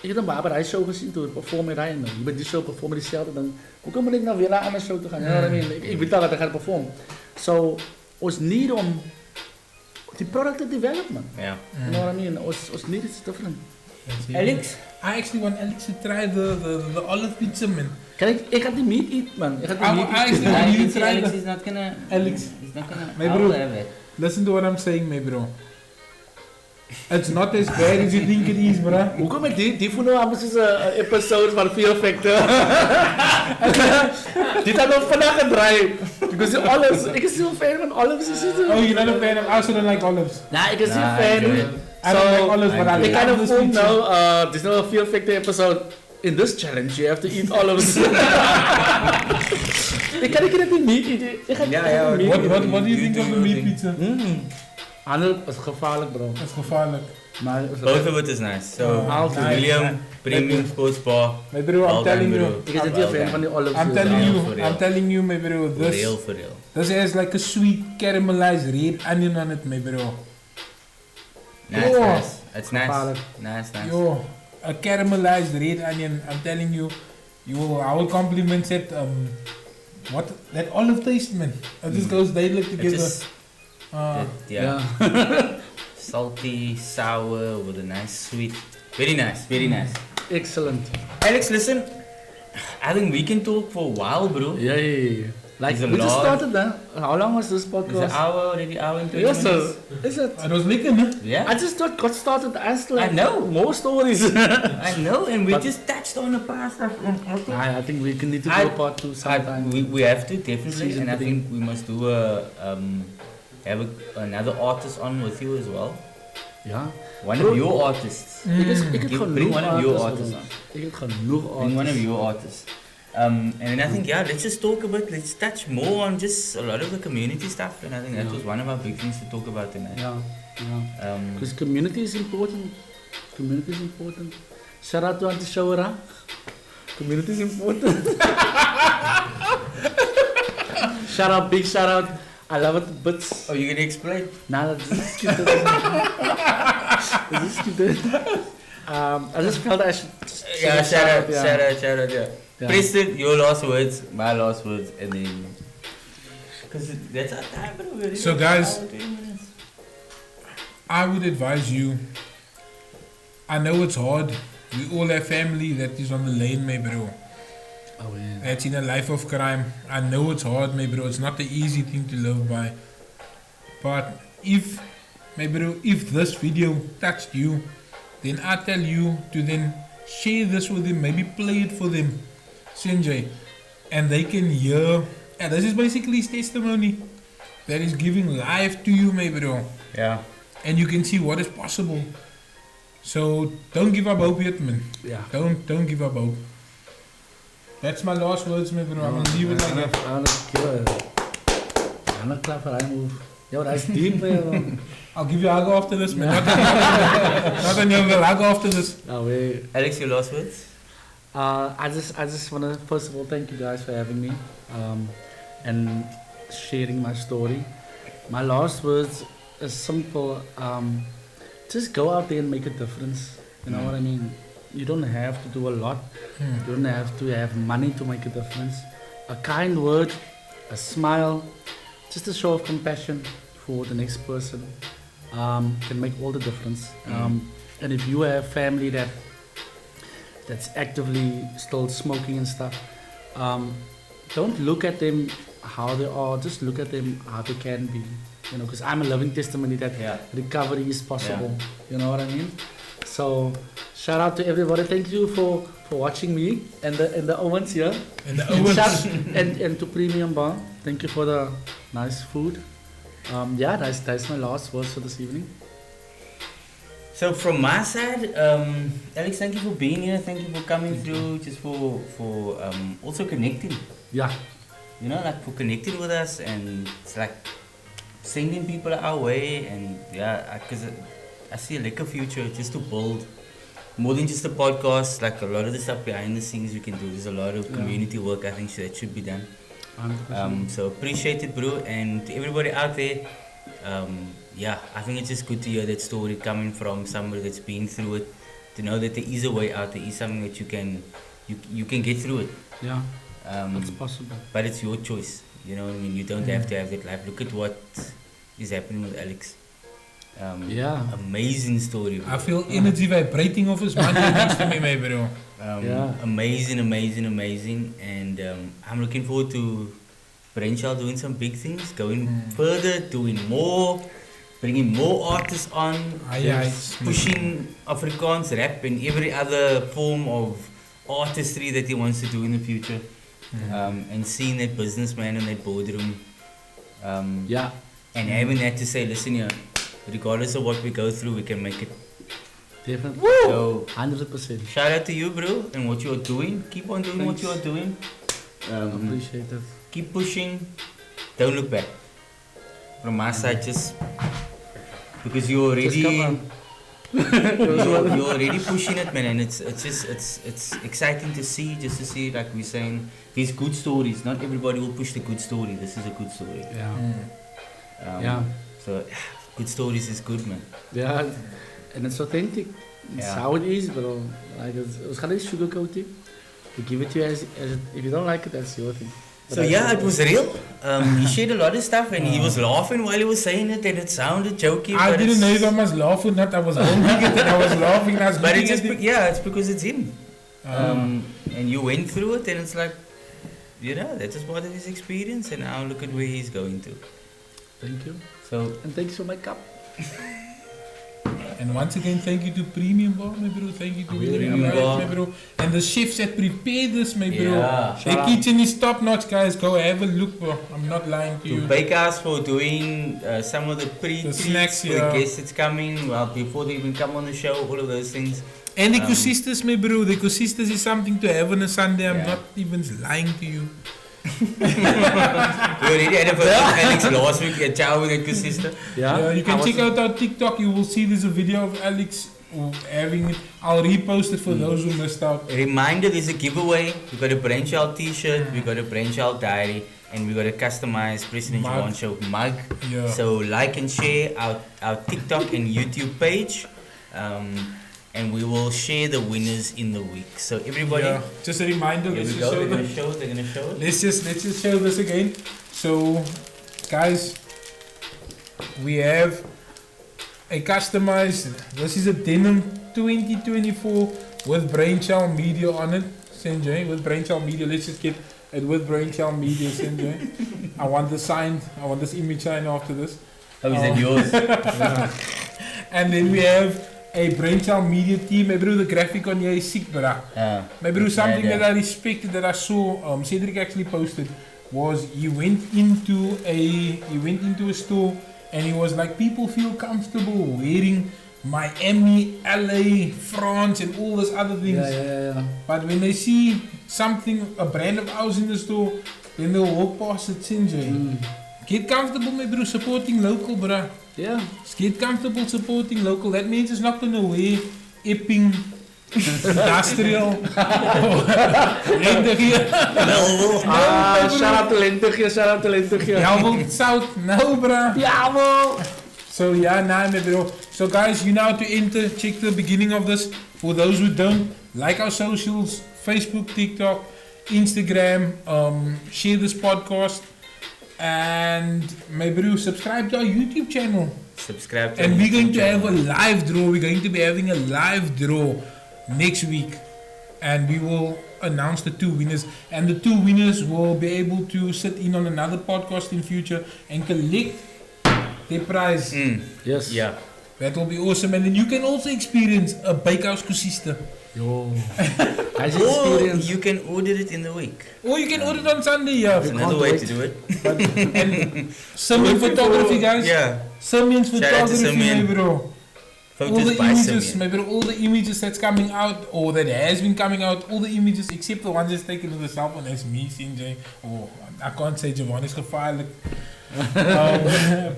Ik heb een Barbara show gezien toen performen met Ryan. Je bent die show performen diezelfde. Dan hoe kom ik nou weer naar een andere show te gaan? You know what I mean? Ik weet al dat hij gaat performen. So, ons niet om die product te developen. Yeah. You know what I mean? Ons niet is different. Alex? I actually want Alex to try the olive pizza, man. Ik ga die meat eat, man. Ik ga die meat eat. Alex is not gonna. Alex, He's not gonna. my bro, listen to what I'm saying, my bro. It's not as bad as you think it is, bro. Hoe kom ik die voor nou anders is een episode van Fear Factor. Dit had nog vandaag gedraaid. Because olives, ik is heel fan van olives. Oh, you're not a fan of, I also don't like olives. Nou, ik is heel fan. I don't like olives, but I Ik like kan olives ook pizza. nou, dit is nou een Fear Factor episode. In this challenge, you have to eat olives. Ik kan het niet meat eten. What do you think of the meat pizza? Handel is gevaarlijk, bro. Dat is gevaarlijk. Maar Both of it is nice. So, William, premium sports bar. My bro, I'm telling you. ik is niet heel fan van die olives. I'm telling you, my bro, For real. this has like a sweet caramelized red onion on it, my bro. Nice. It's nice. Gevaarlijk. Nice. Yo, a caramelized red onion, I'm telling you, I will compliment it. What that olive taste, man. It just goes daily together. Yeah. Salty, sour with a nice sweet. Very nice. Excellent. Alex, listen. I think we can talk for a while, bro. Yeah. Like, It's a we just lot. started then. How long was this It's podcast? an hour already, hour and 20 Yes, sir. minutes. Is it? It was lekker, man. Yeah. I just got started asking I know. more stories. I know, and we But- just touched on the past stuff. I think we can need to do a part 2 sometime. We have to definitely, Season and I 3. think we must do have another artist on with you as well. Ja. One Bro. of your artists. Ik heb Bring one of your artists. artists. Ik heb genoeg Bring one of artists. your artists. And then I think let's just talk about, let's touch more on just a lot of the community stuff, and I think that was one of our big things to talk about tonight. Ja. Um, Because community is important. Shout out to Auntie Shawara. Community is important. Big shout out. I love it, but oh, you gonna explain? nah, dat is cute. I just felt I should. Yeah, shout out, yeah. Yeah. Preston, your last words, my last words, and then because that's our time, bro. We're already So, at guys, hour, 20 minutes. I would advise you. I know it's hard. We all have family that is on the lane, my bro. Oh yeah. That's in a life of crime. I know it's hard, my bro. It's not the easy thing to live by. But if, my bro, if this video touched you, then I tell you to then share this with them. Maybe play it for them, Sanjay, and they can hear. And this is basically his testimony that is giving life to you, my bro. Yeah. And you can see what is possible. So don't give up hope yet, man. Yeah. Don't give up hope. That's my last words, my bro. I'm gonna leave it like that. 100 klap vir hy move. Yo, that's deep, man. I'll give you a hug after this, man. Not on your hug after this. No way. Alex, your last words? I just want to first of all thank you guys for having me and sharing my story. My last words is simple. Just go out there and make a difference. You know what I mean? You don't have to do a lot. You don't have to have money to make a difference. A kind word, a smile, just a show of compassion for the next person can make all the difference. And if you have family that's actively still smoking and stuff, don't look at them how they are, just look at them how they can be. You know, because I'm a living testimony that recovery is possible. You know what I mean? So shout out to everybody. Thank you for watching me and the Owens here. And the Owens. And to Premium Bar. Thank you for the nice food. That's my last words for this evening. So from my side, Alex, thank you for being here. Thank you for coming through, just for also connecting. Yeah. You know, like for connecting with us, and it's like sending people our way, and because I see like a future just to build more than just a podcast. Like a lot of the stuff behind the scenes you can do. There's a lot of community work I think that should be done. 100%. So appreciate it, bro, and to everybody out there. I think it's just good to hear that story coming from somebody that's been through it, to know that there is a way out, there is something that you can get through it. Yeah. It's possible. But it's your choice. You know what I mean? You don't have to have that life. Look at what is happening with Alex. Amazing story, bro. I feel energy vibrating off his mind next to me, my bro. Amazing. And I'm looking forward to Bruinchild doing some big things, going further, doing more, bringing more artists on, pushing Afrikaans rap and every other form of artistry that he wants to do in the future. And seeing that businessman in that boardroom. And having that to say, listen here, regardless of what we go through, we can make it. Definitely. Woo! So, 100%. shout out to you, bro, and what you're doing. Keep on doing what you're doing. Appreciate it. Keep pushing. Don't look back. From my side, just because you're already you're already pushing it, man, and it's exciting to see. Just to see, like we're saying, these good stories. Not everybody will push the good story. This is a good story. So good stories is good, man. Yeah, and it's authentic. It's how it is, bro. Like it's kind of sugarcoated. We give it to you as if you don't like it, that's your thing. But So it was real. He shared a lot of stuff, and he was laughing while he was saying it, and it sounded jokey. I but didn't know if I must laugh or not. I was holding it and I was laughing. I was But it's looking just at it. it's because it's him. And you went through it, and it's like, that is part of his experience, and now look at where he's going to. Thank you. So And thanks for my cup. And once again, thank you to Premium Bar, my bro. Thank you to Premium Alex, Bar. my bro. And the chefs that prepared this, my bro. Yeah. The kitchen is top notch, guys. Go have a look, bro. I'm not lying to to you. Bakehouse for doing some of the snacks, pre-treats for the guests that's coming, before they even come on the show, all of those things. And the ecosisters, my bro. The ecosisters is something to have on a Sunday. I'm Yeah. not even lying to you. We already had a Alex last week, a chow with a sister. Yeah. You can check out our TikTok. You will see there's a video of Alex having it. I'll repost it for those who missed out. Reminder, there's a giveaway. We got a Bruinchild t-shirt, we got a Bruinchild diary, and we got a customized President Mug. Juan Show mug. Yeah. So like and share our TikTok and YouTube page. And we will share the winners in the week. So everybody, Yeah. Just a reminder. here Let's we just go. show They're them. gonna show it. They're gonna show it. Let's just show this again. So, guys, we have a customized. This is a denim 2024 with Bruinchild Media on it. Sanjay, with Bruinchild Media. Let's just get it with Bruinchild Media, Sanjay. I want this signed. I want this image signed after this. Oh, is that yours? And then we have a Bruinchild Media team. My bro, the graphic on here is sick, bruh. My bro, something Yeah. that I respected that I saw, Cedric actually posted, was he went into a store and he was like, people feel comfortable wearing Miami, LA, France, and all those other things. Yeah. But when they see something, a brand of ours in the store, then they'll walk past it, Sanjay. Get comfortable, my bro, supporting local, bruh. Yeah. Just get comfortable supporting local. That means it's not gonna wear Epping, Industrial, Lentegeur. Shout out to Lentegeur, shout out to Lentegeur. Jawel, South. No, bruh. Jawel. So yeah, nah, my bro. So guys, you know how to enter. Check the beginning of this. For those who don't, like our socials, Facebook, TikTok, Instagram, share this podcast, and my bro, subscribe to our YouTube channel. Subscribe to And our we're going YouTube to have a channel. live draw. We're going to be having a live draw next week, and we will announce the 2 winners. And the 2 winners will be able to sit in on another podcast in future and collect their prize. Yes. Yeah. That will be awesome. And then you can also experience a bakehouse kosiste. Yo. Nice Or experience. you can order it in the week. Or you can order it on Sunday, yeah. That's another can't way wait. to do it. And Simeon photography, guys. Yeah. Simeon's Shout out to photography, my Simeon. bro. All Photos the by images, Simeon. my bro, all the images that's coming out or that has been coming out, all the images except the ones that's taken with the cell phone, that's me, CJ. Or I can't say Javon is gevaarlijk.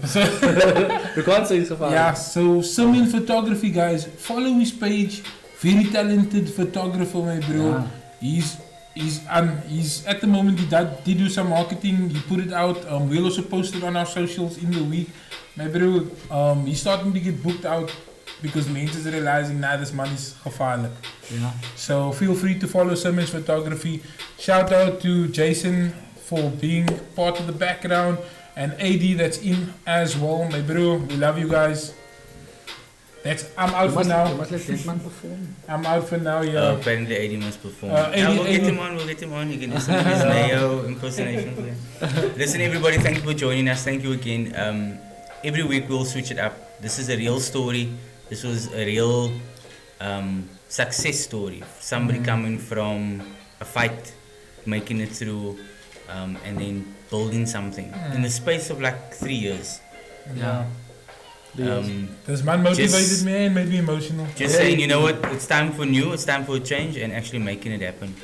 So You can't say so far. yeah, so Simeon photography, guys. Follow his page. Very talented photographer, my bro. Yeah. He's at the moment did do some marketing. He put it out. We'll also post it on our socials in the week. My bro, he's starting to get booked out because mensen is realizing now this man is gevaarlijk. Yeah. So feel free to follow Simon's photography. Shout out to Jason for being part of the background and AD that's in as well. My bro, we love you guys. I'm out for now. You must let that man perform. I'm out for now, yeah. Apparently 80 must perform. AD We'll get him on, You can listen to his Neo impersonation. Listen everybody, thank you for joining us. Thank you again. Every week we'll switch it up. This is a real story. This was a real success story. Somebody coming from a fight, making it through, and then building something in the space of like 3 years. Yeah. Um, This man motivated Just- me and made me emotional. Just saying, you know what, it's time for new, it's time for a change, and actually making it happen.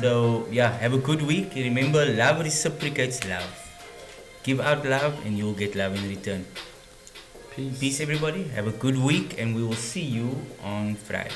So, yeah, have a good week. Remember, love reciprocates love. Give out love, and you'll get love in return. Peace. Peace, everybody. Have a good week, and we will see you on Friday.